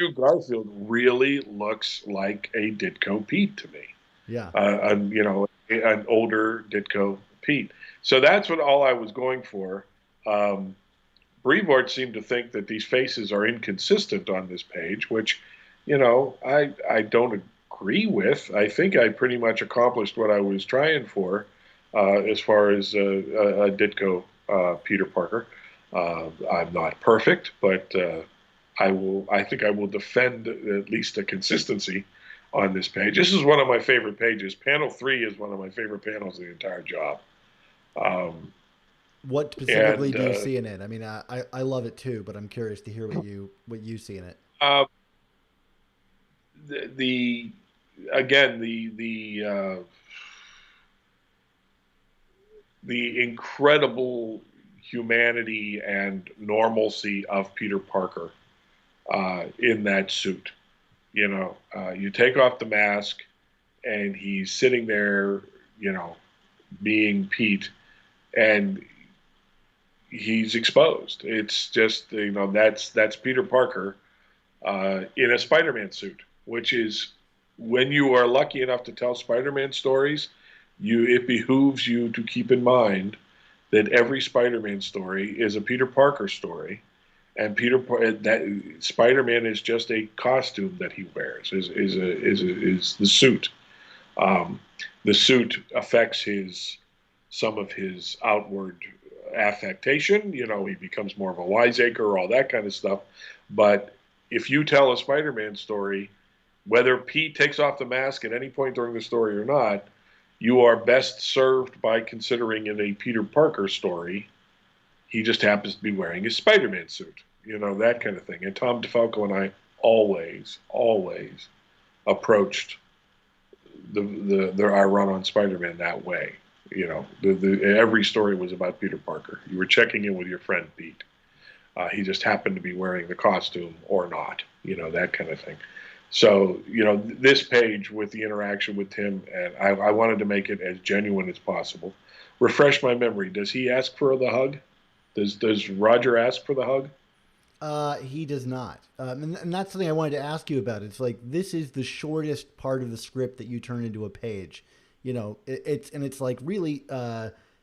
Andrew Garfield really looks like a Ditko Pete to me. Yeah. An older Ditko Pete. So that's what all I was going for. Brevoort seemed to think that these faces are inconsistent on this page, which, I don't agree with. I think I pretty much accomplished what I was trying for as far as a Ditko Peter Parker. I'm not perfect, but I think I will defend at least a consistency on this page. This is one of my favorite pages. Panel 3 is one of my favorite panels of the entire job. What specifically do you see in it? I mean, I love it too, but I'm curious to hear what you see in it. The incredible humanity and normalcy of Peter Parker in that suit. You take off the mask and he's sitting there, being Pete, and he's exposed. It's just, that's Peter Parker in a Spider-Man suit, which is, when you are lucky enough to tell Spider-Man stories, it behooves you to keep in mind that every Spider-Man story is a Peter Parker story, and that Spider-Man is just a costume that he wears. Is the suit. The suit affects some of his outward affectation. He becomes more of a wiseacre, all that kind of stuff. But if you tell a Spider-Man story, whether Pete takes off the mask at any point during the story or not, you are best served by considering it a Peter Parker story. He just happens to be wearing his Spider-Man suit, that kind of thing. And Tom DeFalco and I always approached our run on Spider-Man that way. Every story was about Peter Parker. You were checking in with your friend Pete. He just happened to be wearing the costume or not, that kind of thing. So, this page with the interaction with Tim, and I wanted to make it as genuine as possible. Refresh my memory. Does he ask for the hug? Does Roger ask for the hug? He does not. And that's something I wanted to ask you about. It's like, this is the shortest part of the script that you turn into a page. it's like really,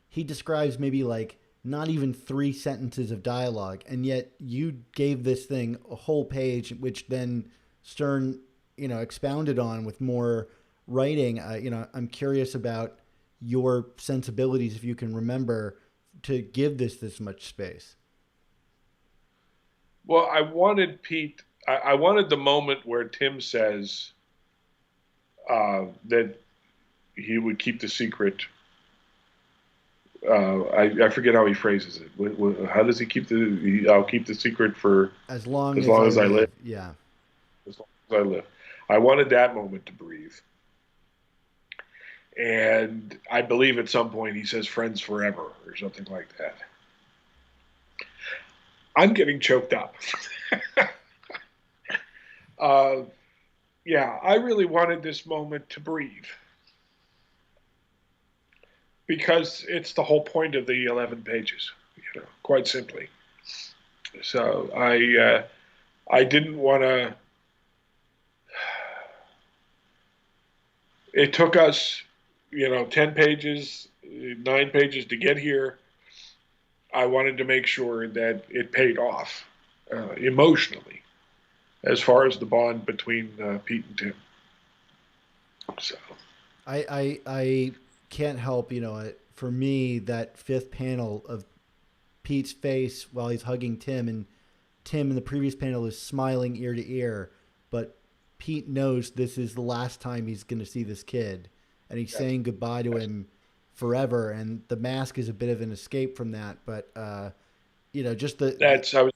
he describes maybe like not even 3 sentences of dialogue, and yet you gave this thing a whole page, which then Stern, expounded on with more writing. I'm curious about your sensibilities, if you can remember, to give this much space. Well, I wanted Pete. I wanted the moment where Tim says that he would keep the secret. I forget how he phrases it. How does he keep the? I'll keep the secret for As long as as long I as I live. live. Yeah. As long as I live. I wanted that moment to breathe. And I believe at some point he says "friends forever" or something like that. I'm getting choked up. uh, yeah, I really wanted this moment to breathe because it's the whole point of the 11 pages, quite simply. So I didn't want to. It took us, 10 pages, 9 pages to get here. I wanted to make sure that it paid off emotionally as far as the bond between Pete and Tim. So I can't help, for me, that fifth panel of Pete's face while he's hugging Tim, and Tim in the previous panel is smiling ear to ear, but Pete knows this is the last time he's going to see this kid, and he's saying goodbye to him forever. And the mask is a bit of an escape from that, but just that's I was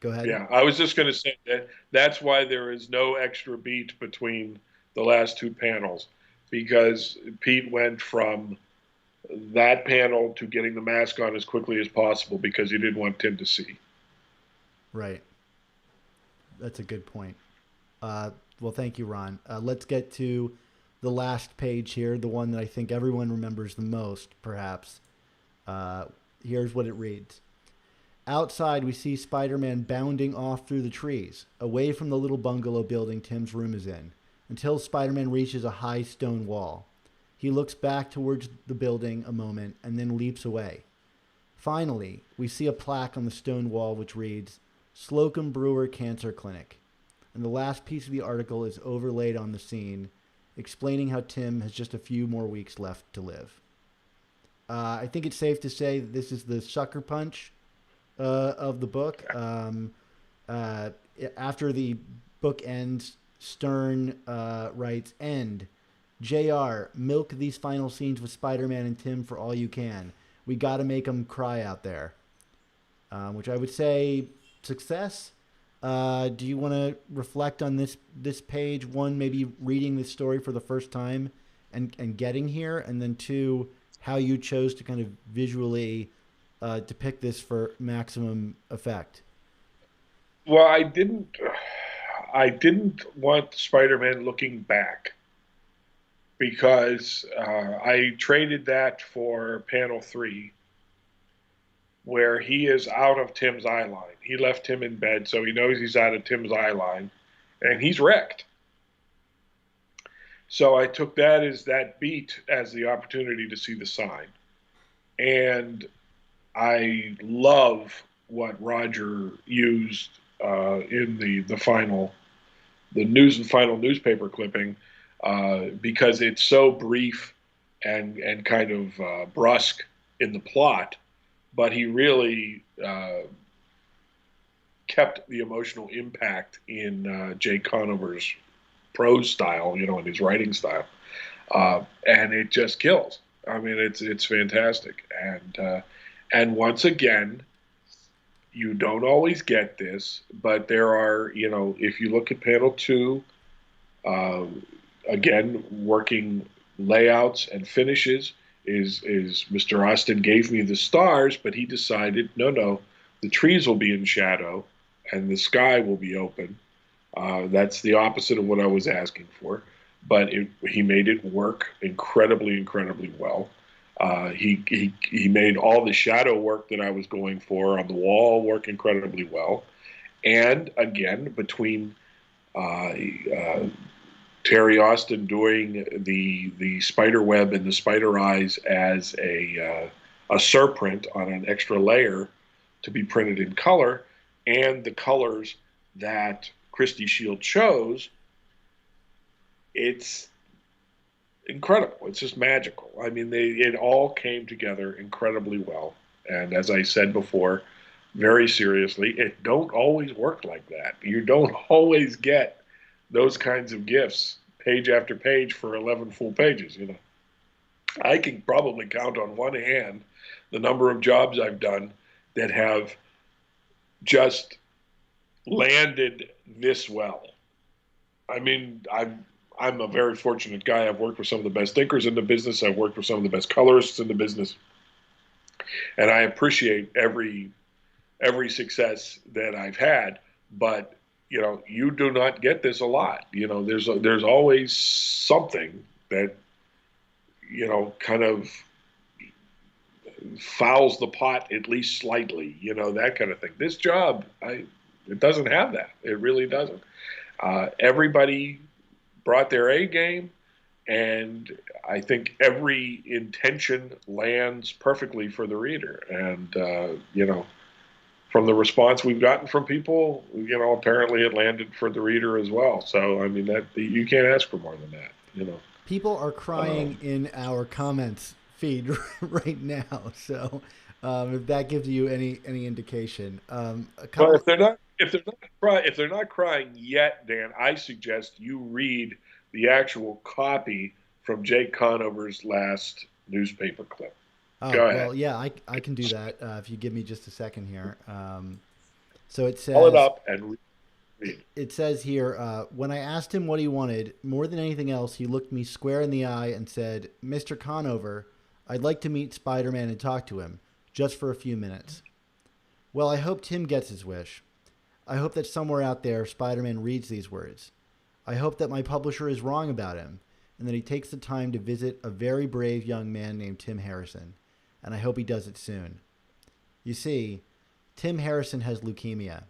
go ahead. yeah I was just going to say that's why there is no extra beat between the last two panels, because Pete went from that panel to getting the mask on as quickly as possible because he didn't want Tim to see. Right. That's a good point. Well, thank you, Ron. Let's get to the last page here, the one that I think everyone remembers the most, perhaps. Here's what it reads. Outside, we see Spider-Man bounding off through the trees, away from the little bungalow building Tim's room is in, until Spider-Man reaches a high stone wall. He looks back towards the building a moment and then leaps away. Finally, we see a plaque on the stone wall which reads, Slocum Brewer Cancer Clinic. And the last piece of the article is overlaid on the scene, explaining how Tim has just a few more weeks left to live. I think it's safe to say that this is the sucker punch of the book. After the book ends, Stern writes, End. JR, milk these final scenes with Spider-Man and Tim for all you can. We got to make them cry out there. Which I would say success. Do you want to reflect on this page? One, maybe reading this story for the first time and getting here, and then two, how you chose to kind of visually depict this for maximum effect. Well, I didn't want Spider-Man looking back because I traded that for panel 3, where he is out of Tim's eye line. He left Tim in bed, so he knows he's out of Tim's eye line, and he's wrecked. So I took that beat as the opportunity to see the sign. And I love what Roger used in the final newspaper clipping, because it's so brief and kind of brusque in the plot, but he really kept the emotional impact in Jake Conover's prose style, in his writing style, and it just kills. I mean, it's fantastic, and once again, you don't always get this, but there are, if you look at panel 2, again, working layouts and finishes, is Mr. Austin gave me the stars, but he decided, no, the trees will be in shadow and the sky will be open. That's the opposite of what I was asking for, but he made it work incredibly, incredibly well. He made all the shadow work that I was going for on the wall work incredibly well. And again, between Terry Austin doing the spider web and the spider eyes as a surprint on an extra layer to be printed in color, and the colors that Christy Shield chose. It's incredible. It's just magical. I mean, it all came together incredibly well. And as I said before, very seriously, it don't always work like that. You don't always get those kinds of gifts page after page for 11 full pages. I can probably count on one hand the number of jobs I've done that have just landed this well. I mean, I'm a very fortunate guy. I've worked with some of the best thinkers in the business. I've worked with some of the best colorists in the business, and I appreciate every success that I've had. But you do not get this a lot. There's always something that kind of fouls the pot at least slightly. That kind of thing. This job, it doesn't have that. It really doesn't. Everybody brought their A game, and I think every intention lands perfectly for the reader. And from the response we've gotten from people, apparently it landed for the reader as well. So I mean, that you can't ask for more than that. People are crying in our comments feed right now. So if that gives you any indication, well, if they're not crying yet, Dan, I suggest you read the actual copy from Jake Conover's last newspaper clip. Go ahead. Well, yeah, I can do that if you give me just a second here. So it says, pull it up and read. It says here, when I asked him what he wanted, more than anything else, he looked me square in the eye and said, "Mr. Conover, I'd like to meet Spider-Man and talk to him, just for a few minutes." Well, I hope Tim gets his wish. I hope that somewhere out there, Spider-Man reads these words. I hope that my publisher is wrong about him, and that he takes the time to visit a very brave young man named Tim Harrison, and I hope he does it soon. You see, Tim Harrison has leukemia,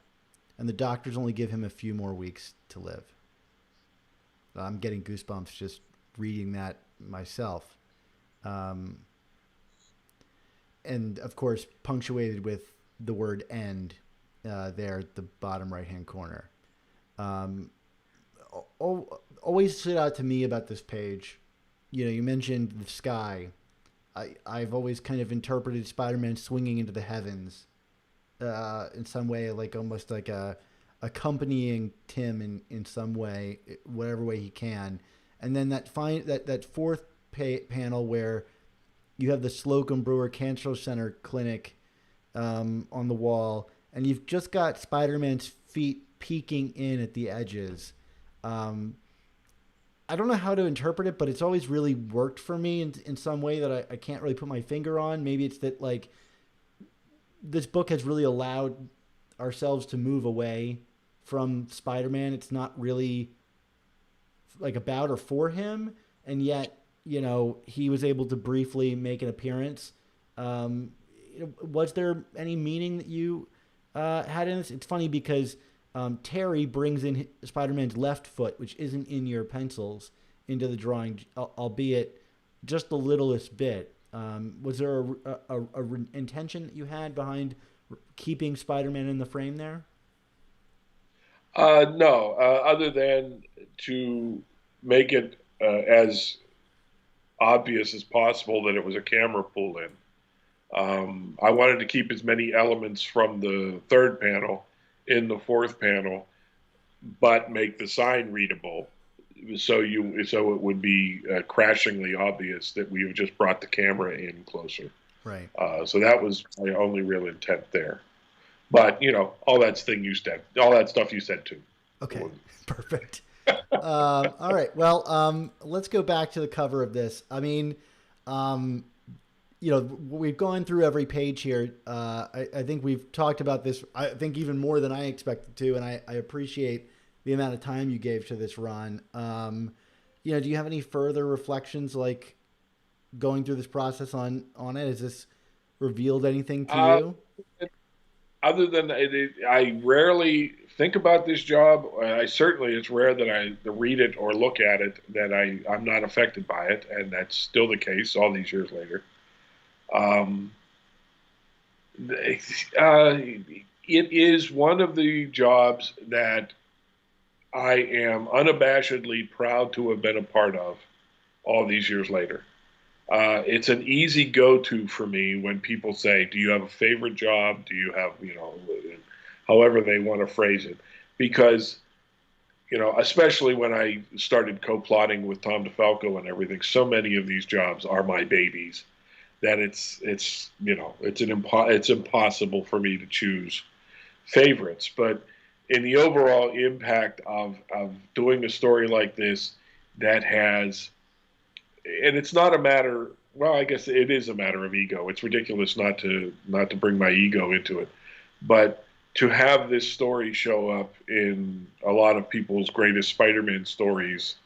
and the doctors only give him a few more weeks to live. I'm getting goosebumps just reading that myself. And of course, punctuated with the word "end" there at the bottom right-hand corner. Always stood out to me about this page. You mentioned the sky. I've always kind of interpreted Spider-Man swinging into the heavens in some way, like almost like accompanying Tim in some way, whatever way he can. And then that fourth panel where you have the Slocum Brewer Cancer Center clinic on the wall, and you've just got Spider-Man's feet peeking in at the edges. I don't know how to interpret it, but it's always really worked for me in some way that I can't really put my finger on. Maybe it's that like this book has really allowed ourselves to move away from Spider-Man. It's not really like about or for him, and yet he was able to briefly make an appearance. Was there any meaning that you had in this? It's funny because Terry brings in Spider-Man's left foot, which isn't in your pencils, into the drawing, albeit just the littlest bit. Was there a intention that you had behind keeping Spider-Man in the frame there? No, other than to make it as obvious as possible that it was a camera pull in. I wanted to keep as many elements from the third panel in the fourth panel, but make the sign readable, so it would be crashingly obvious that we have just brought the camera in closer. Right. So that was my only real intent there. But all that stuff you said too. Okay, perfect. All right. Well, let's go back to the cover of this. I mean, we've gone through every page here. I think we've talked about this, I think even more than I expected to, and I appreciate the amount of time you gave to this, Ron. Do you have any further reflections, like going through this process on it? Has this revealed anything to you? Other than I rarely think about this job. I certainly, it's rare that I read it or look at it that I'm not affected by it, and that's still the case all these years later. Um, it is one of the jobs that I am unabashedly proud to have been a part of all these years later. It's an easy go-to for me when people say, "Do you have a favorite job? Do you have, however they want to phrase it?" Because, especially when I started co-plotting with Tom DeFalco and everything, so many of these jobs are my babies that it's impossible for me to choose favorites. But in the overall impact of doing a story like this that has, and it's not a matter, well, I guess it is a matter of ego. It's ridiculous not to bring my ego into it, but to have this story show up in a lot of people's greatest Spider-Man stories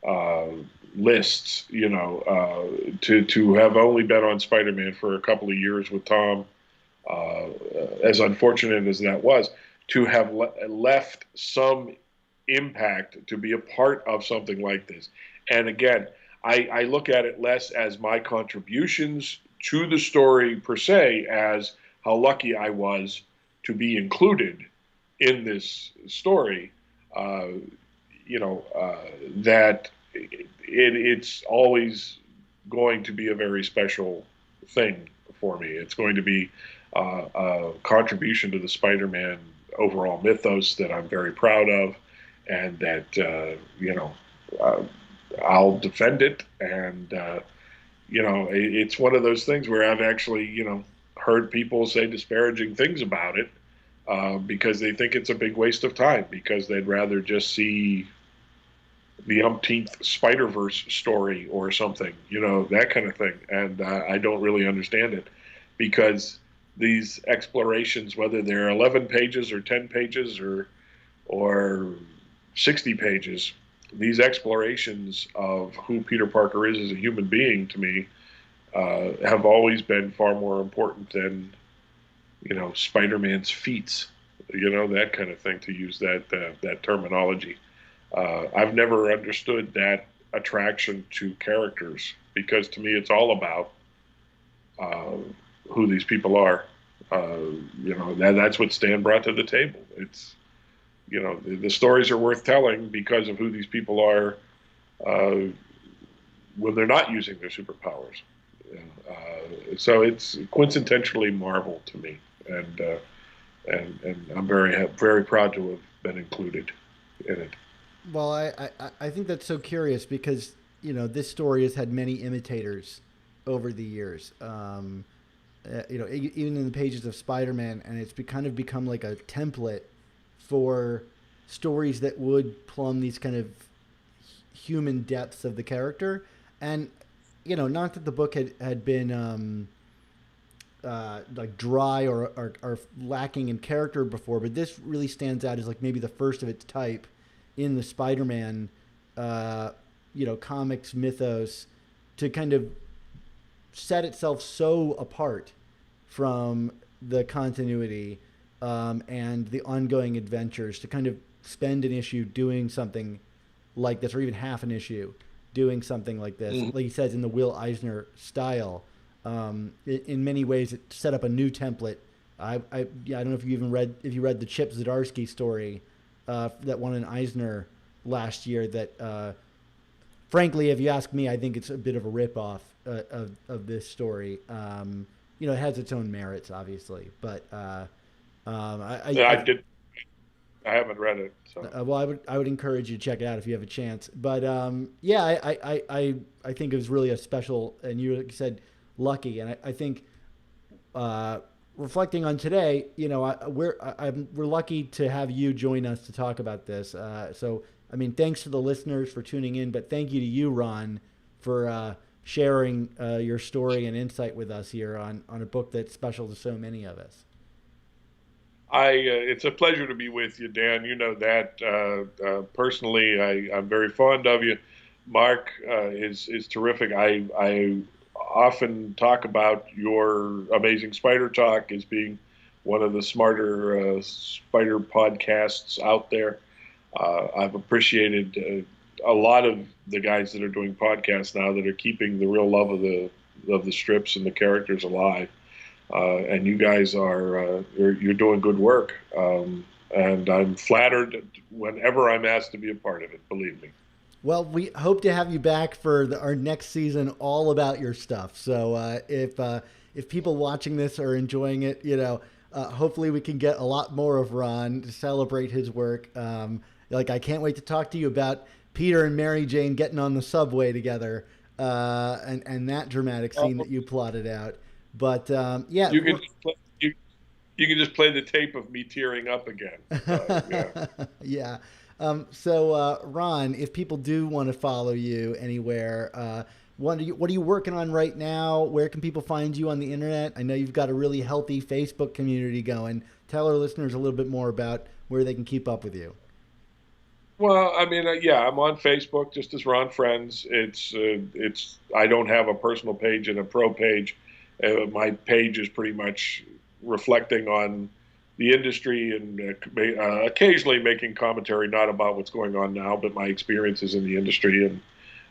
uh, lists, to have only been on Spider-Man for a couple of years with Tom, uh, as unfortunate as that was, to have left some impact, to be a part of something like this. And again, I look at it less as my contributions to the story per se, as how lucky I was to be included in this story. Uh, that it's always going to be a very special thing for me. It's going to be a contribution to the Spider-Man overall mythos that I'm very proud of, and that uh, I'll defend it. And it's one of those things where I've actually heard people say disparaging things about it because they think it's a big waste of time, because they'd rather just see the umpteenth Spider-Verse story or something, that kind of thing. And I don't really understand it, because these explorations, whether they're 11 pages or 10 pages or 60 pages, these explorations of who Peter Parker is as a human being, to me, have always been far more important than, Spider-Man's feats, that kind of thing, to use that terminology. I've never understood that attraction to characters, because to me it's all about uh, who these people are. That's what Stan brought to the table. It's the stories are worth telling because of who these people are uh, when they're not using their superpowers. So it's quintessentially Marvel to me, and I'm very proud to have been included in it. Well, I think that's so curious because, this story has had many imitators over the years. Even in the pages of Spider-Man, and it's kind of become like a template for stories that would plumb these kind of human depths of the character. And, not that the book had been like dry or lacking in character before, but this really stands out as like maybe the first of its type in the Spider-Man, comics mythos, to kind of set itself so apart from the continuity and the ongoing adventures, to kind of spend an issue doing something like this, or even half an issue doing something like this, like he says, in the Will Eisner style. In many ways, it set up a new template. I don't know if you read the Chip Zdarsky story that won an Eisner last year. That, frankly, if you ask me, I think it's a bit of a ripoff of this story. It has its own merits, obviously, but I did. I haven't read it, so. well, I would encourage you to check it out if you have a chance. But I think it was really a special, and you said lucky, and I think reflecting on today, we're lucky to have you join us to talk about this. So I mean, thanks to the listeners for tuning in, but thank you to you, Ron, for sharing your story and insight with us here on a book that's special to so many of us. It's a pleasure to be with you, Dan. You know that personally, I'm very fond of you. Mark is terrific. I often talk about your Amazing Spider Talk as being one of the smarter spider podcasts out there. I've appreciated a lot of the guys that are doing podcasts now that are keeping the real love of the strips and the characters alive. And you guys are you're doing good work, and I'm flattered whenever I'm asked to be a part of it. Believe me. Well, we hope to have you back for our next season, all about your stuff. So if people watching this are enjoying it, hopefully we can get a lot more of Ron to celebrate his work. I can't wait to talk to you about Peter and Mary Jane getting on the subway together, and that dramatic scene that you plotted out. But yeah, you can you can just play the tape of me tearing up again. Yeah. Yeah. Ron, if people do want to follow you anywhere, what are you working on right now? Where can people find you on the internet? I know you've got a really healthy Facebook community going. Tell our listeners a little bit more about where they can keep up with you. Well, I mean, yeah, I'm on Facebook just as Ron Frenz. It's I don't have a personal page and a pro page. My page is pretty much reflecting on the industry and occasionally making commentary, not about what's going on now, but my experiences in the industry and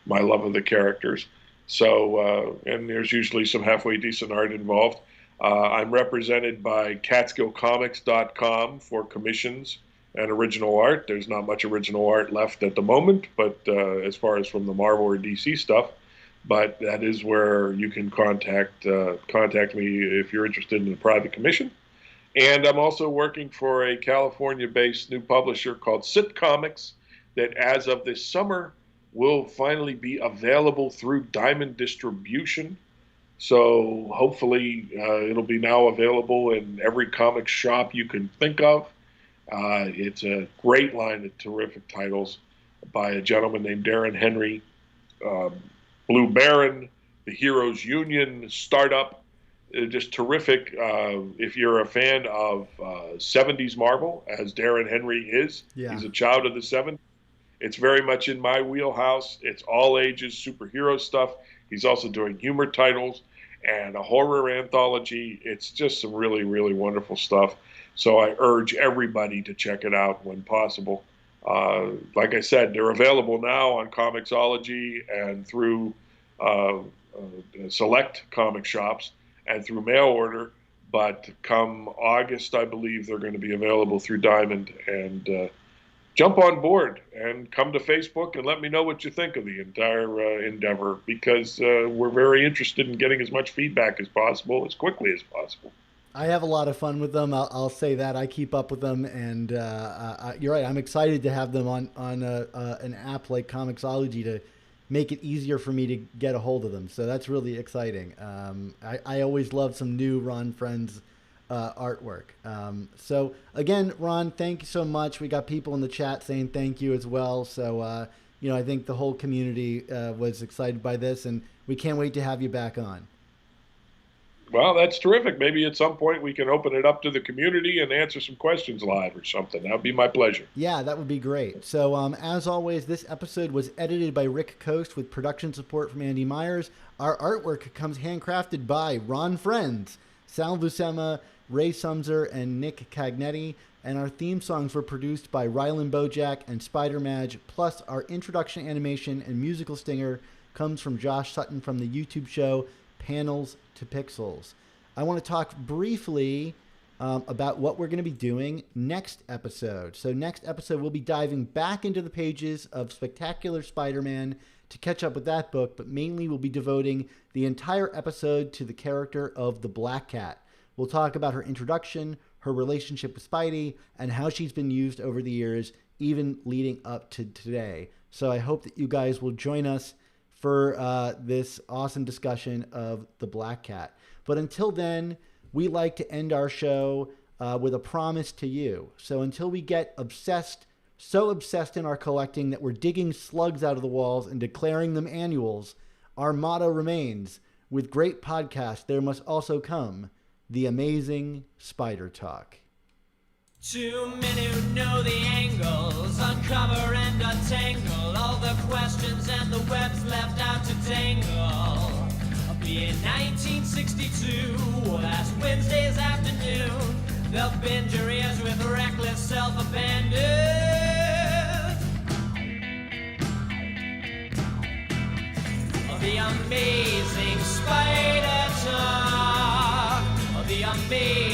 my love of the characters. So, and there's usually some halfway decent art involved. I'm represented by CatskillComics.com for commissions and original art. There's not much original art left at the moment, but as far as from the Marvel or DC stuff, but that is where you can contact me if you're interested in a private commission. And I'm also working for a California-based new publisher called Sit Comics that as of this summer will finally be available through Diamond Distribution. So hopefully it'll be now available in every comic shop you can think of. It's a great line of terrific titles by a gentleman named Darren Henry. Blue Baron, The Heroes Union, Startup, just terrific. If you're a fan of 70s Marvel, as Darren Henry is, yeah. He's a child of the 70s. It's very much in my wheelhouse. It's all ages superhero stuff. He's also doing humor titles and a horror anthology. It's just some really, really wonderful stuff. So I urge everybody to check it out when possible. Like I said, they're available now on Comixology and through select comic shops and through mail order. But come August, I believe they're going to be available through Diamond. And jump on board and come to Facebook and let me know what you think of the entire endeavor, because we're very interested in getting as much feedback as possible, as quickly as possible. I have a lot of fun with them. I'll say that. I keep up with them, and you're right. I'm excited to have them on an app like Comixology to make it easier for me to get a hold of them. So that's really exciting. I always love some new Ron Frenz artwork. So again, Ron, thank you so much. We got people in the chat saying thank you as well. So I think the whole community was excited by this, and we can't wait to have you back on. Well, that's terrific. Maybe at some point we can open it up to the community and answer some questions live or something. That would be my pleasure. Yeah, that would be great. So as always, this episode was edited by Rick Coast with production support from Andy Myers. Our artwork comes handcrafted by Ron Frenz, Sal Buscema, Ray Sumser, and Nick Cagnetti. And our theme songs were produced by Rylan Bojack and Spider-Maj. Plus, our introduction animation and musical stinger comes from Josh Sutton from the YouTube show Panels to Pixels. I want to talk briefly about what we're going to be doing next episode. So next episode, we'll be diving back into the pages of Spectacular Spider-Man to catch up with that book, but mainly we'll be devoting the entire episode to the character of the Black Cat. We'll talk about her introduction, her relationship with Spidey, and how she's been used over the years, even leading up to today. So I hope that you guys will join us for this awesome discussion of the Black Cat. But until then, we like to end our show with a promise to you. So until we get obsessed, so obsessed in our collecting that we're digging slugs out of the walls and declaring them annuals, our motto remains, with great podcasts, there must also come the amazing Spider Talk. Too many who know the angles, uncover and untangle all the questions and the webs left out to tangle. I'll be in 1962, last Wednesday's afternoon. They'll bend your ears with reckless self-abandon. The amazing spider talk. The amazing